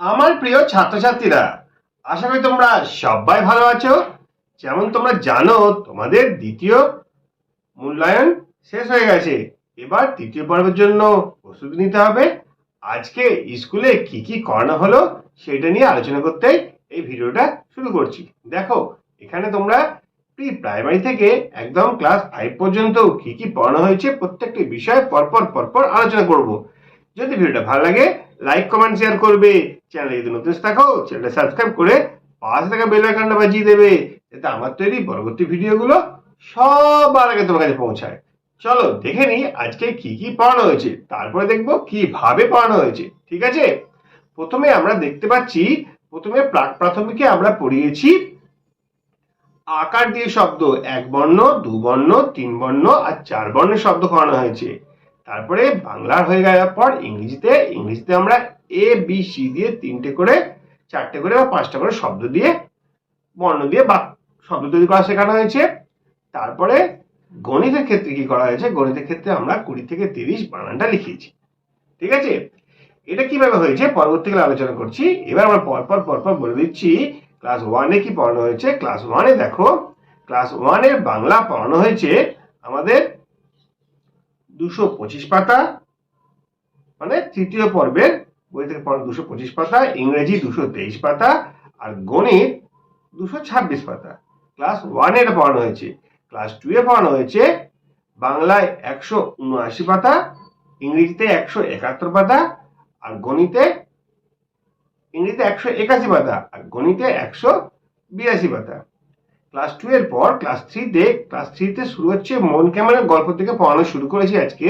আমার প্রিয় ছাত্রছাত্রীরা, আশা করি তোমরা সবাই ভালো আছো। যেমন তোমরা জানো, তোমাদের দ্বিতীয় মূল্যায়ন শেষ হয়ে গেছে। এবার তৃতীয় পর্বের জন্য প্রস্তুতি নিতে হবে। আজকে স্কুলে কি কি করানো হলো সেটা নিয়ে আলোচনা করতে এই ভিডিওটা শুরু করছি। দেখো, এখানে তোমরা প্রি প্রাইমারি থেকে একদম ক্লাস 5 পর্যন্ত কি কি পড়ানো হয়েছে প্রত্যেকটি বিষয় পরপর পরপর আলোচনা করব। যদি ভিডিওটা ভালো লাগে লাইক কমেন্ট শেয়ার করবে। চ্যানেলে যদি নতুন থাকো চ্যানেলটা সাবস্ক্রাইব করে পাশে থাকা বেল আইকনটা বাজিয়ে দেবে, যাতে আমার তৈরি পরবর্তী ভিডিওগুলো সবার আগে তোমার কাছে পৌঁছায়। চলো দেখে নি আজকে কি কি পড়ানো হয়েছে, তারপরে দেখবো কিভাবে পড়ানো হয়েছে। ঠিক আছে, প্রথমে আমরা দেখতে পাচ্ছি, প্রথমে প্রাক প্রাথমিকে আমরা পড়িয়েছি আকার দিয়ে শব্দ, এক বর্ণ, দু বর্ণ, তিন বর্ণ আর চার বর্ণের শব্দ করানো হয়েছে। তারপরে বাংলার হয়ে যাওয়ার পর ইংরেজিতে আমরা এ বি সি দিয়ে তিনটে করে, চারটে করে বা পাঁচটা করে শব্দ দিয়ে, বর্ণ দিয়ে বা শব্দ তৈরি করা শেখানো হয়েছে। তারপরে গণিতের ক্ষেত্রে কি করা হয়েছে, গণিতের ক্ষেত্রে আমরা 20 থেকে 30 বানানটা লিখিয়েছি। ঠিক আছে, এটা কিভাবে হয়েছে পরবর্তীকালে আলোচনা করছি। এবার আমরা পরপর পরপর বলে দিচ্ছি ক্লাস 1-এ কি পড়ানো হয়েছে। ক্লাস 1-এ দেখো, ক্লাস 1-এর বাংলা পড়ানো হয়েছে আমাদের 225 পাতা, মানে তৃতীয় পর্বের বই থেকে পড়ানো 225 পাতা, ইংরেজি 223 পাতা আর গণিত 226 পাতা। ক্লাস 1-এ এটা পড়ানো হয়েছে। ক্লাস 2-এ পড়ানো হয়েছে বাংলায় 179 পাতা, ইংরেজিতে 171 পাতা আর ইংরেজিতে 181 পাতা আর গণিতে 182 পাতা। ক্লাস 2 এর পর ক্লাস 3 তে শুরু হচ্ছে মন কেমনের গল্প থেকে পড়ানো শুরু করেছি আজকে।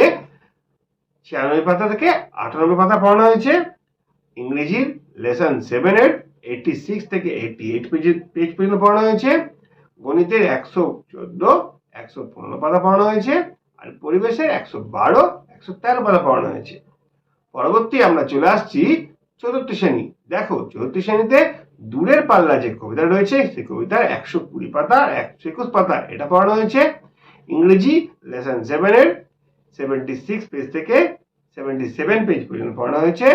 96 পাতা থেকে 98 পাতা পড়ানো হয়েছে। ইংরেজির লেসন 7 এর 86 থেকে 88 পেজ পর্যন্ত পড়ানো হয়েছে। গণিতের 114, 115 পাতা পড়ানো হয়েছে আর পরিবেশের 112, 113 পাতা পড়ানো হয়েছে। পরবর্তী আমরা চলে আসছি চতুর্থ শ্রেণী। দেখো, চতুর্থ শ্রেণীতে দূরের পাল্লা যে কবিতা রয়েছে সেই কবিতার 120 পাতা, 121 পাতা এটা পড়ানো হয়েছে। ইংরেজি লেসন 7 এর 76 পেজ থেকে 77 পেজ পর্যন্ত পড়ানো হয়েছে।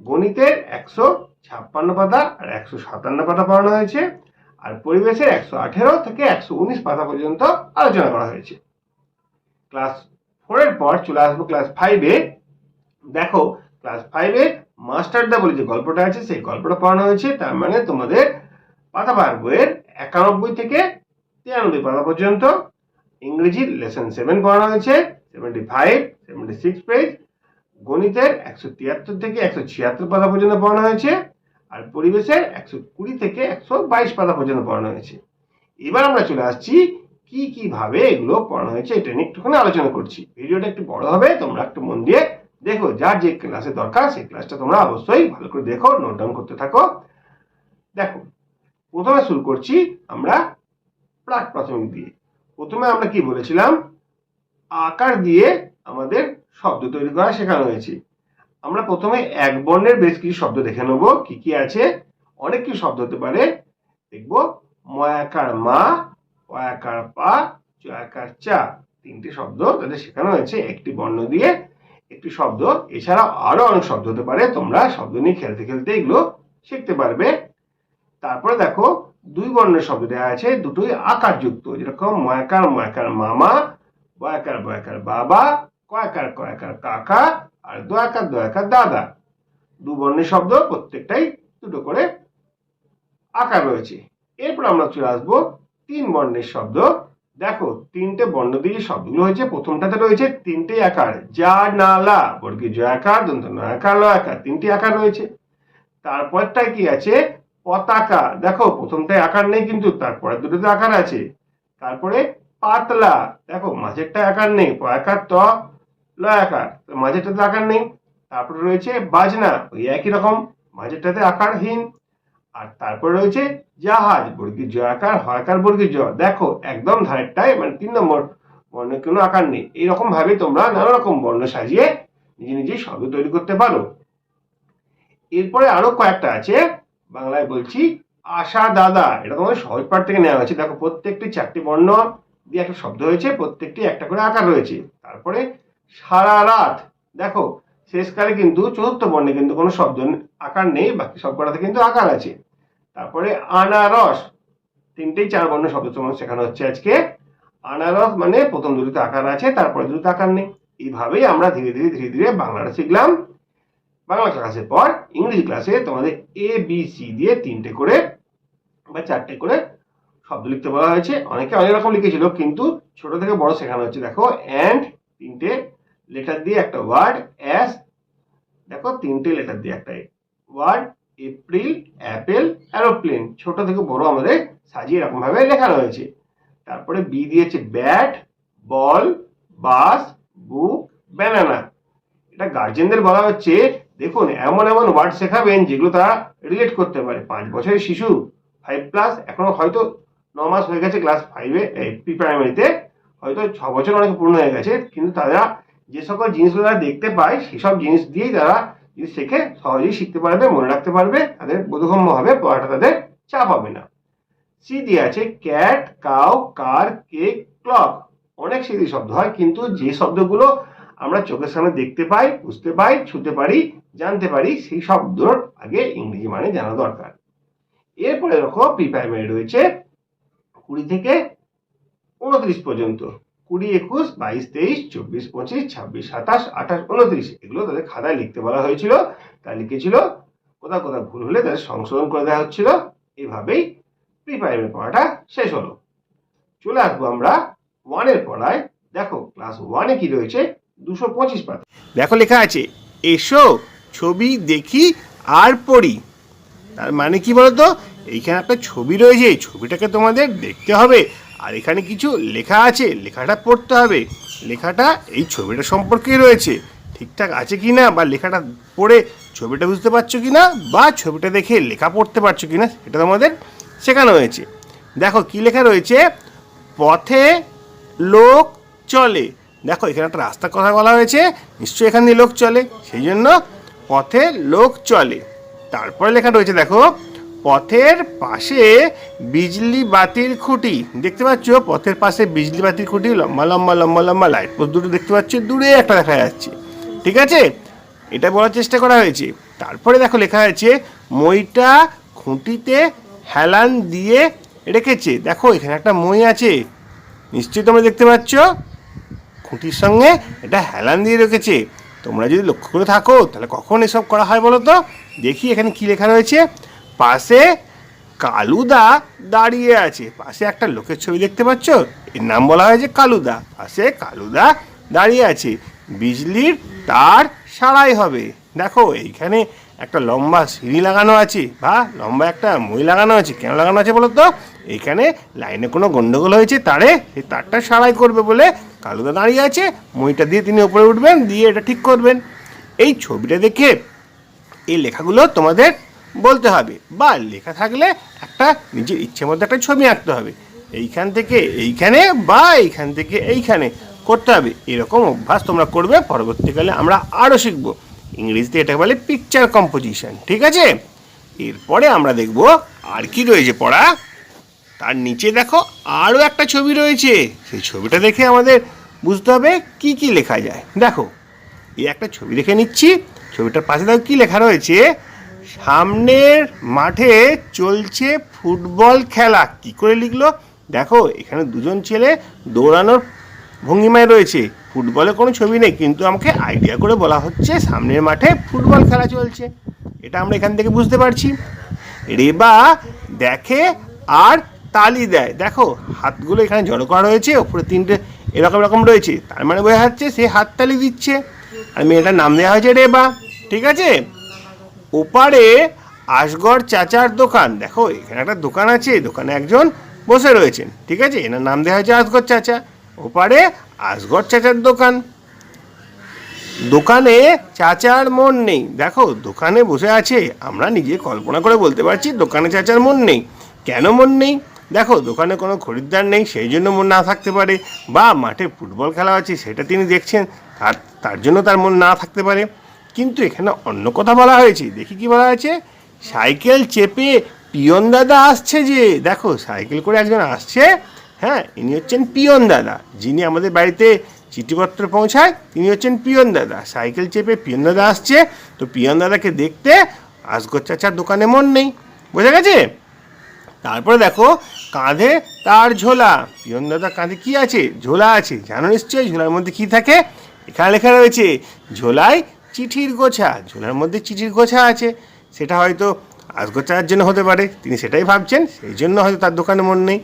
গণিতের 156 পাতা আর 157 পাতা পড়ানো হয়েছে আর পরিবেশের 118 থেকে 119 পাতা পর্যন্ত আলোচনা করা হয়েছে। ক্লাস 4 এর পর চলে আসবো ক্লাস 5-এ। দেখো, ক্লাস 5-এ মাস্টারদা বলে যে গল্পটা আছে সেই গল্পটা পড়ানো হয়েছে। তার মানে তোমাদের পাতাবার বইয়ের 91 থেকে 93 পাতা পর্যন্ত। ইংরেজির লেসন 7 পড়ানো হয়েছে, 76 পেজ। গণিতের 173 থেকে 176 পাতা পর্যন্ত পড়ানো হয়েছে আর পরিবেশের 120 থেকে 122 পাতা পর্যন্ত পড়ানো হয়েছে। এবার আমরা চলে আসছি কি কি ভাবে এগুলো পড়ানো হয়েছে এটা নিয়ে একটুখানি আলোচনা করছি। ভিডিওটা একটু বড় হবে, তোমরা একটু মন দিয়ে দেখো। যার যে ক্লাসে দরকার সেই ক্লাসটা তোমরা অবশ্যই ভালো করে দেখো, নোট ডাউন করতে থাকো। দেখো, প্রথমে শুরু করছি আমরা প্রাক প্রাথমিক দিয়ে। প্রথমে আমরা কি বলেছিলাম, আকার দিয়ে আমাদের শব্দ তৈরি করা শেখানো হয়েছে। আমরা প্রথমে এক বর্ণের বেশ কিছু শব্দ দেখে নেব কি কি আছে। অনেক কিছু শব্দ হতে পারে, দেখবো ময়াকার মা, অয়াকার পা, চয়াকার চা, তিনটি শব্দ তাদের শেখানো হয়েছে একটি বর্ণ দিয়ে একটি শব্দ। এছাড়া আরো অনেক শব্দ হতে পারে, তোমরা শব্দ নিয়ে খেলতে খেলতে এগুলো শিখতে পারবে। তারপরে দেখো, দুই বর্ণের শব্দ দেওয়া আছে, দুটোই আকার যুক্ত, যেরকম ময়াকার ময়াকার মামা, বয়াকার বয়াকার বাবা, কয়াকার কয়াকার কাকা আর দয়াকার দয়াকার দাদা। দু বর্ণের শব্দ, প্রত্যেকটাই দুটো করে আকার রয়েছে। এরপর আমরা চলে আসবো তিন বর্ণের শব্দ। দেখো, তিনটে বর্ণ দিয়ে শব্দগুলো হয়েছে। প্রথমটাতে রয়েছে তিনটে আকার, যা না লা, বর্গীয় জ আকার, দন্ত ন আকার, ল আকার, তিনটি আকার রয়েছে। তারপরটায় কি আছে, পতাকা। দেখো, প্রথমটায় আকার নেই কিন্তু তারপরে দুটোতে আকার আছে। তারপরে পাতলা, দেখো মাঝেরটায় আকার নেই, প আকার ত ল আকার, মাঝেরটাতে আকার নেই। তারপরে রয়েছে বাজনা, ওই একই রকম, মাঝেরটাতে আকারহীন। আর তারপরে রয়েছে জাহাজ, বর্গীয় জ আকার, হয়কার বর্গীয় জ। দেখো, একদম ধারেরটায় মানে 3 নম্বর বর্ণের কোনো আকার নেই। এইরকম ভাবে তোমরা নানা রকম বর্ণ সাজিয়ে নিজে নিজেই শব্দ তৈরি করতে পারো। এরপরে আরো কয়েকটা আছে, বাংলায় বলছি আশা দাদা, এটা তোমাদের সহজ পাঠ থেকে নেওয়া হয়েছে। দেখো, প্রত্যেকটি 4টি বর্ণ দিয়ে একটা শব্দ হয়েছে, প্রত্যেকটি একটা করে আকার রয়েছে। তারপরে সারা রাত, দেখো শেষকালে কিন্তু চতুর্থ বর্ণে কিন্তু কোনো শব্দ আকার নেই, বাকি সব কটাতে কিন্তু আকার আছে। তারপরে আনারস, তিনটেই 4 বর্ণ শব্দ তোমার শেখানো হচ্ছে আজকে। আনারস মানে প্রথম দুটোতে আকার আছে, তারপরে দুটো আকার নেই। এইভাবেই আমরা ধীরে ধীরে বাংলাটা শিখলাম। বাংলা ক্লাসের পর ইংরেজি ক্লাসে তোমাদের ABC দিয়ে 3টে করে বা 4টে করে শব্দ লিখতে বলা হয়েছে। অনেকে অনেক রকম লিখেছিল, কিন্তু ছোট থেকে বড় শেখানো হচ্ছে। দেখো অ্যান্ড 3টে লেটার দিয়ে একটা ওয়ার্ড, অ্যাস দেখো 3টে লেটার দিয়ে একটা ওয়ার্ড, এপ্রিল, অ্যাপেল, অ্যারোপ্লেন, ছোট থেকে বড় আমাদের সাজিয়ে এরকম ভাবে লেখানো হয়েছে। তারপরে বি দিয়েছে ব্যাট, বল, বাস, বুক, ব্যানানা। এটা গার্জেনদের বলা হচ্ছে, দেখুন এমন ওয়ার্ড শেখাবেন যেগুলো তারা রিলেট করতে পারে। 5 বছরের শিশু, 5+, এখনো হয়তো 9 মাস হয়ে গেছে ক্লাস 5-এ, প্রি প্রাইমারিতে, হয়তো 6 বছর অনেক পূর্ণ হয়ে গেছে, কিন্তু তারা যে সকল জিনিসগুলো তারা দেখতে পায় সেসব জিনিস দিয়েই তারা যদি শেখে সহজেই শিখতে পারবে, মনে রাখতে পারবে, তাদের বোধগম্য হবে, পড়াটা তাদের চাপ হবে না। সি দিয়ে আছে ক্যাট, কাউ, কার, কেক, ক্লক। অনেক স্মৃতি শব্দ হয়, কিন্তু যে শব্দগুলো আমরা চোখের সামনে দেখতে পাই, বুঝতে পাই, ছুতে পারি, জানতে পারি, সেই শব্দর আগে ইংরেজি মানে জানা দরকার। এরপরে দেখো প্রি প্রাইমারি রয়েছে 20 থেকে 29 পর্যন্ত। 20, 21, 22, 23, 24, 25, 26, 27, 28, 29 এগুলো তাদের খাতায় লিখতে বলা হয়েছিল। তারা লিখেছিল, কোথাও ভুল হলে তাদের সংশোধন করে দেওয়া হচ্ছিল। এইভাবেই প্রি প্রাইমারি পড়াটা শেষ হলো। চলে আসবো আমরা 1-এর পড়ায়। দেখো ক্লাস 1-এ কি রয়েছে, 225 পাতা। দেখো লেখা আছে, এসো ছবি দেখি আর পড়ি। তার মানে কি বলতো, এইখানে একটা ছবি রয়েছে, এই ছবিটাকে তোমাদের দেখতে হবে, আর এখানে কিছু লেখা আছে, লেখাটা পড়তে হবে। লেখাটা এই ছবিটা সম্পর্কেই রয়েছে, ঠিকঠাক আছে কি না, বা লেখাটা পড়ে ছবিটা বুঝতে পারছো কি না, বা ছবিটা দেখে লেখা পড়তে পারছো কি না, সেটা তোমাদের শেখানো হয়েছে। দেখো কি লেখা রয়েছে, পথে লোক চলে। দেখো এখানে একটা রাস্তার কথা বলা হয়েছে, নিশ্চয়ই এখান দিয়ে লোক চলে, সেই জন্য পথে লোক চলে। তারপরে লেখা রয়েছে, দেখো পথের পাশে বিজলি বাতির খুঁটি। দেখতে পাচ্ছ পথের পাশে বিজলি বাতির খুঁটি, লম্বা লম্বা লম্বা লম্বা লাইট পোস্ট দুটো দেখতে পাচ্ছ, দূরে একটা দেখা যাচ্ছে। ঠিক আছে, এটা বলার চেষ্টা করা হয়েছে। তারপরে দেখো লেখা আছে, মইটা খুঁটিতে হেলান দিয়ে রেখেছে। দেখো এখানে একটা মই আছে, নিশ্চয়ই তোমরা দেখতে পাচ্ছ, খুঁটির সঙ্গে এটা হেলান দিয়ে রেখেছে। তোমরা যদি লক্ষ্য করে থাকো তাহলে কখন এসব করা হয় বলো তো। দেখি এখানে কি লেখা রয়েছে, পাশে কালুদা দাঁড়িয়ে আছে। পাশে একটা লোকের ছবি দেখতে পাচ্ছ, এর নাম বলা হয়েছে কালুদা। পাশে কালুদা দাঁড়িয়ে আছে, বিজলির তার সারাই হবে। দেখো এইখানে একটা লম্বা সিঁড়ি লাগানো আছে, বা লম্বা একটা মই লাগানো আছে। কেন লাগানো আছে বলো তো, এইখানে লাইনে কোনো গন্ডগোল হয়েছে, তারে সেই তারটা সারাই করবে বলে কালুদা দাঁড়িয়ে আছে। মইটা দিয়ে তিনি উপরে উঠবেন, দিয়ে এটা ঠিক করবেন। এই ছবিটা দেখে এই লেখাগুলো তোমাদের বলতে হবে, বা লেখা থাকলে একটা নিজের ইচ্ছে মধ্যে একটা ছবি আঁকতে হবে। এইখান থেকে এইখানে বা এইখান থেকে এইখানে করতে হবে। এরকম অভ্যাস তোমরা করবে, পরবর্তীকালে আমরা আরও শিখবো। ইংরেজিতে এটা বলে পিকচার কম্পোজিশন। ঠিক আছে, এরপরে আমরা দেখব আর কি রয়েছে পড়া। তার নিচে দেখো আরও একটা ছবি রয়েছে, সেই ছবিটা দেখে আমাদের বুঝতে হবে কি কি লেখা যায়। দেখো এই একটা ছবি দেখে নিচ্ছি, ছবিটার পাশে দেখো কি লেখা রয়েছে, সামনের মাঠে চলছে ফুটবল খেলা। কি করে লিখলো দেখো, এখানে দুজন ছেলে দৌড়ানোর ভঙ্গিমায় রয়েছে, ফুটবলে কোনো ছবি নেই, কিন্তু আমাকে আইডিয়া করে বলা হচ্ছে সামনের মাঠে ফুটবল খেলা চলছে। এটা আমরা এখান থেকে বুঝতে পারছি। রেবা দেখে আর তালি দেয়। দেখো হাতগুলো এখানে জড়ো করা রয়েছে, ওপরে 3টে এরকম রয়েছে, তার মানে বোঝা যাচ্ছে সে হাততালি দিচ্ছে, আর মেয়েটার নাম দেওয়া হয়েছে রেবা। ঠিক আছে, ওপারে আসগর চাচার দোকান। দেখো এখানে একটা দোকান আছে, দোকানে একজন বসে রয়েছেন। ঠিক আছে, এনার নাম দেওয়া হয়েছে আসগর চাচা। ওপারে আসগর চাচার দোকান। দোকানে চাচার মন নেই। দেখো দোকানে বসে আছে, আমরা নিজে কল্পনা করে বলতে পারছি দোকানে চাচার মন নেই। কেন মন নেই, দেখো দোকানে কোনো খরিদ্দার নেই, সেই জন্য মন না থাকতে পারে, বা মাঠে ফুটবল খেলা আছে সেটা তিনি দেখছেন, তার জন্য তার মন না থাকতে পারে। কিন্তু এখানে অন্য কথা বলা হয়েছে, দেখি কি বলা আছে, সাইকেল চেপে পিয়ন দাদা আসছে যে। দেখো সাইকেল করে একজন আসছে, হ্যাঁ ইনি হচ্ছেন পিয়ন দাদা, যিনি আমাদের বাড়িতে চিঠিপত্র পৌঁছায় তিনি হচ্ছেন পিয়ন দাদা। সাইকেল চেপে পিয়ন দাদা আসছে, তো পিয়ন দাদাকে দেখতে আসগর চাচার দোকানে মন নেই। বোঝা গেছে? তারপরে দেখো কাঁধে তার ঝোলা, পিয়ন দাদা কাঁধে কি আছে? ঝোলা আছে। জানো নিশ্চয়ই ঝোলার মধ্যে কি থাকে? এখানে লেখা রয়েছে ঝোলায় চিঠির গোছা। ঝোলার মধ্যে চিঠির গোছা আছে। সেটা হয়তো আসগর চাচার জন্য হতে পারে, তিনি সেটাই ভাবছেন, সেই জন্য হয়তো তার দোকানে মন নেই।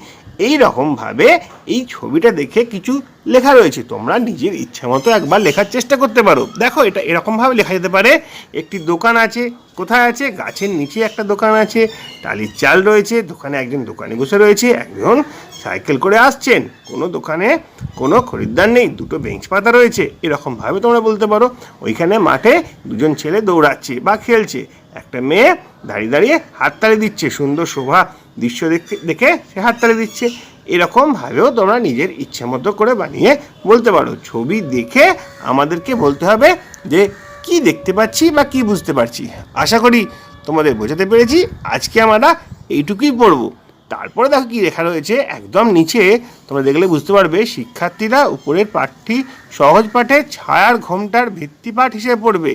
এই রকমভাবে এই ছবিটা দেখে কিছু লেখা রয়েছে, তোমরা নিজের ইচ্ছা মতো একবার লেখার চেষ্টা করতে পারো। দেখো এটা এরকমভাবে লেখা যেতে পারে, একটি দোকান আছে। কোথায় আছে? গাছের নিচে একটা দোকান আছে, টালির চাল রয়েছে, দোকানে একজন দোকানে বসে রয়েছে, একজন সাইকেল করে আসছেন, কোনো দোকানে কোনো খরিদ্দার নেই, দুটো বেঞ্চ পাতা রয়েছে। এরকমভাবে তোমরা বলতে পারো। ওইখানে মাঠে দুজন ছেলে দৌড়াচ্ছে বা খেলছে, একটা মেয়ে দাঁড়িয়ে দাঁড়িয়ে হাততালি দিচ্ছে, সুন্দর শোভা দৃশ্য দেখে সে হাততালি দিচ্ছে। এরকমভাবেও তোমরা নিজের ইচ্ছে মতো করে বানিয়ে বলতে পারো। ছবি দেখে আমাদেরকে বলতে হবে যে কি দেখতে পাচ্ছি বা কি বুঝতে পারছি। আশা করি তোমাদের বোঝাতে পেরেছি। আজকে আমরা এইটুকুই পড়বো। তারপরে দেখো কি লেখা রয়েছে একদম নিচে, তোমরা দেখলে বুঝতে পারবে শিক্ষার্থীরা উপরের পাঠটি সহজ পাঠে ছায়ার ঘোমটার ভিত্তিপাঠ হিসেবে পড়বে।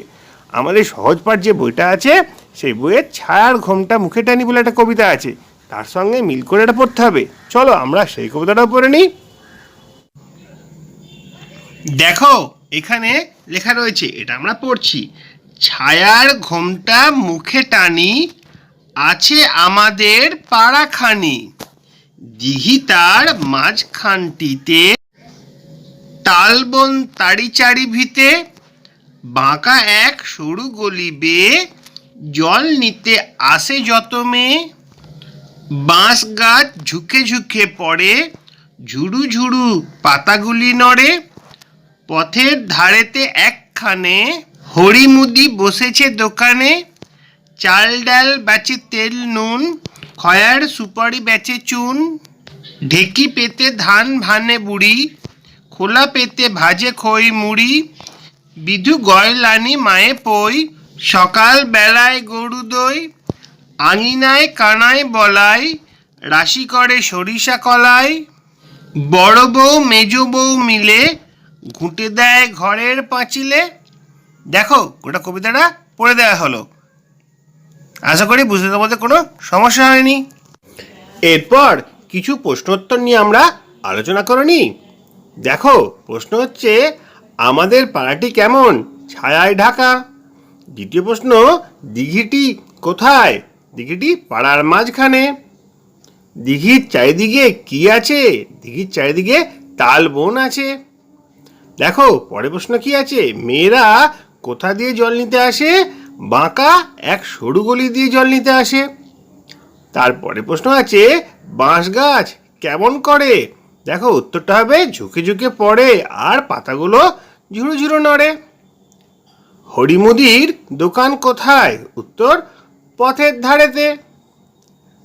আমাদের সহজ পাঠ যে বইটা আছে সেই বইয়ের ছায়ার ঘোমটা মুখে টানি বলে একটা কবিতা আছে, তার সঙ্গে মিল করে এটা পড়তে হবে। চলো আমরা সেই কবিতাটাও পড়ে নিই। দেখো এখানে লেখা রয়েছে, এটা আমরা পড়ছি। ছায়ার ঘোমটা মুখে টানি, আছে আমাদের পাড়াখানি, দিঘি তার মাঝখানটিতে, তালবন তাড়ি চারি ভিতে, বাঁকা এক সরু গলি বেয়ে, জল নিতে আসে যত মেয়ে, বাঁশ গাছ ঝুঁকে ঝুঁকে পড়ে, ঝুড়ু ঝুড়ু পাতাগুলি নড়ে, পথের ধারেতে একখানে হরিমুদি বসেছে দোকানে, চাল ডাল বেচে তেল নুন, খয়ার সুপারি বেচে চুন, ঢেকি পেতে ধান ভানে বুড়ি, খোলা পেতে ভাজে খই মুড়ি, বিধু গয়লানি মায়ে পই, সকাল বেলায় গরু দই, আঙিনায় কানায় বলাই, রাশি করে সরিষা কলাই, বড় বউ মেজ বউ মিলে, ঘুঁটে দেয় ঘরের পাঁচিলে। দেখো গোটা কবিতাটা পড়ে দেওয়া হলো। আশা করি বুঝতে তোমাদের কোনো সমস্যা হয়নি। এরপর কিছু প্রশ্নোত্তর নিয়ে আমরা আলোচনা করে নিই। দেখো প্রশ্ন হচ্ছে, আমাদের পাড়াটি কেমন? ছায়ায় ঢাকা। দ্বিতীয় প্রশ্ন, দিঘিটি কোথায়? দিঘিটি পাড়ার মাঝখানে। দিঘির চারিদিকে কি আছে? দিঘির চারিদিকে তাল বন আছে। দেখো পরের প্রশ্ন কি আছে? মেয়েরা কোথা দিয়ে জল নিতে আসে? বাঁকা এক সরু গলি দিয়ে জল নিতে আসে। তারপরে প্রশ্ন আছে, বাঁশ গাছ কেমন করে? দেখো উত্তরটা হবে ঝুঁকে ঝুঁকে পড়ে আর পাতাগুলো ঝুড়ো ঝুড়ো নড়ে। হরিমুদির দোকান কোথায়? উত্তর পথের ধারেতে।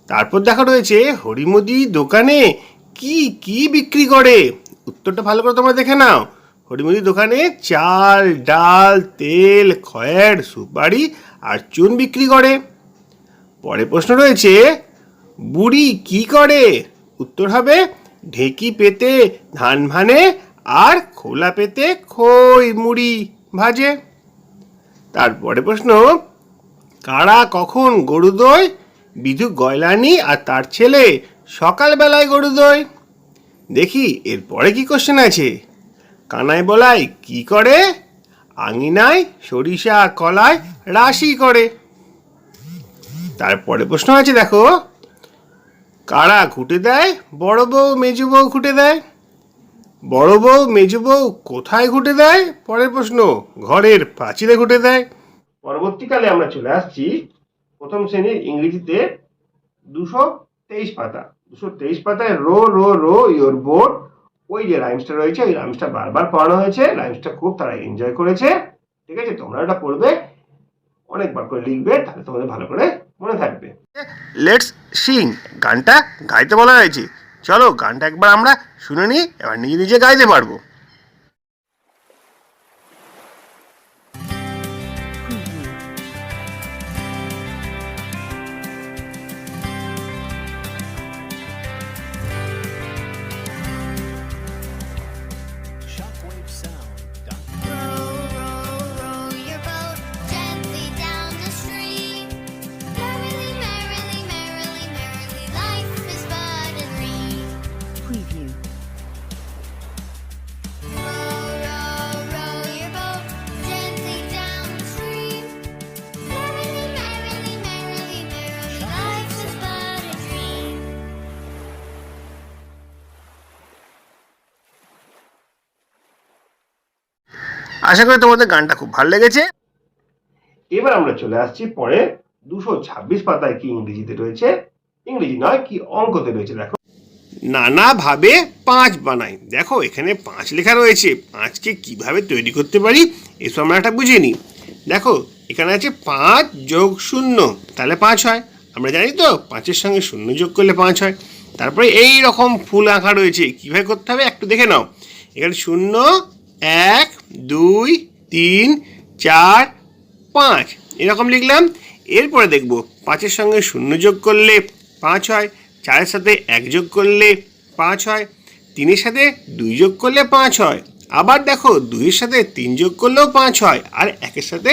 তারপর দেখা রয়েছে হরিমুদি দোকানে কি কি বিক্রি করে? উত্তরটা ভালো করে তোমরা দেখে নাও। হরিমুদির দোকানে চাল ডাল তেল খয়ের সুপারি আর চুন বিক্রি করে। পরে প্রশ্ন রয়েছে, বুড়ি কি করে? উত্তর হবে ঢেকি পেতে ধান ভানে আর খোলা পেতে খই মুড়ি ভাজে। তারপরে প্রশ্ন, কারা কখন গরু দই? বিধু গয়লানি আর তার ছেলে সকালবেলায় গরু দই। দেখি এরপরে কি কোশ্চেন আছে। কানাই বলাই কি করে? আঙিনায় সরিষা কলায় রাশি করে। তারপরে প্রশ্ন আছে দেখো, কারা ঘুঁটে দেয়? বড় বউ মেজু বউ ঘুঁটে দেয়। বড় বউ মেজু বউ কোথায় ঘুঁটে দেয়? পরের প্রশ্ন, ঘরের পাঁচিলে ঘুঁটে দেয়। পরবর্তীকালে আমরা চলে আসছি প্রথম শ্রেণীর ইংরেজিতে 223 পাতা। 223 পাতায় row row row your boat, ওই যে রাইমসটা রয়েছে ওই রাইমসটা বারবার পড়ানো হয়েছে। রাইমসটা খুব তারা এনজয় করেছে। ঠিক আছে, তোমরা এটা পড়বে, অনেকবার করে লিখবে, তাহলে তোমাদের ভালো করে মনে থাকবে। লেটস সিং, গানটা গাইতে বলা হয়েছে। চলো গানটা একবার আমরা শুনে নিই, এবার নিজে নিজে গাইতে পারবো। আশা করি তোমাদের গানটা খুব ভালো লেগেছে। এবার আমরা চলে আসছি পরে 226 পাতায় কি ইংরেজিতে রয়েছে, ইংরেজি নয় কি অঙ্কতে রয়েছে। দেখো, নানাভাবে 5 বানাই। দেখো এখানে 5 লেখা রয়েছে, 5কে কিভাবে তৈরি করতে পারি এসব আমরা একটা বুঝে নিই। দেখো এখানে আছে 5 যোগ 0, তাহলে 5 হয়। আমরা জানি তো 5-এর সঙ্গে 0 যোগ করলে 5 হয়। তারপরে এই রকম ফুল আঁকা রয়েছে, কিভাবে করতে হবে একটু দেখে নাও। এখানে 0, 1, 2, 3, 4, 5 এরকম লিখলাম। এরপরে দেখব 5-এর সঙ্গে 0 যোগ করলে 5 হয়, 4-এর সাথে 1 যোগ করলে 5 হয়, 3-এর সাথে 2 যোগ করলে 5 হয়। আবার দেখো 2-এর সাথে 3 যোগ করলেও 5 হয়, আর 1-এর সাথে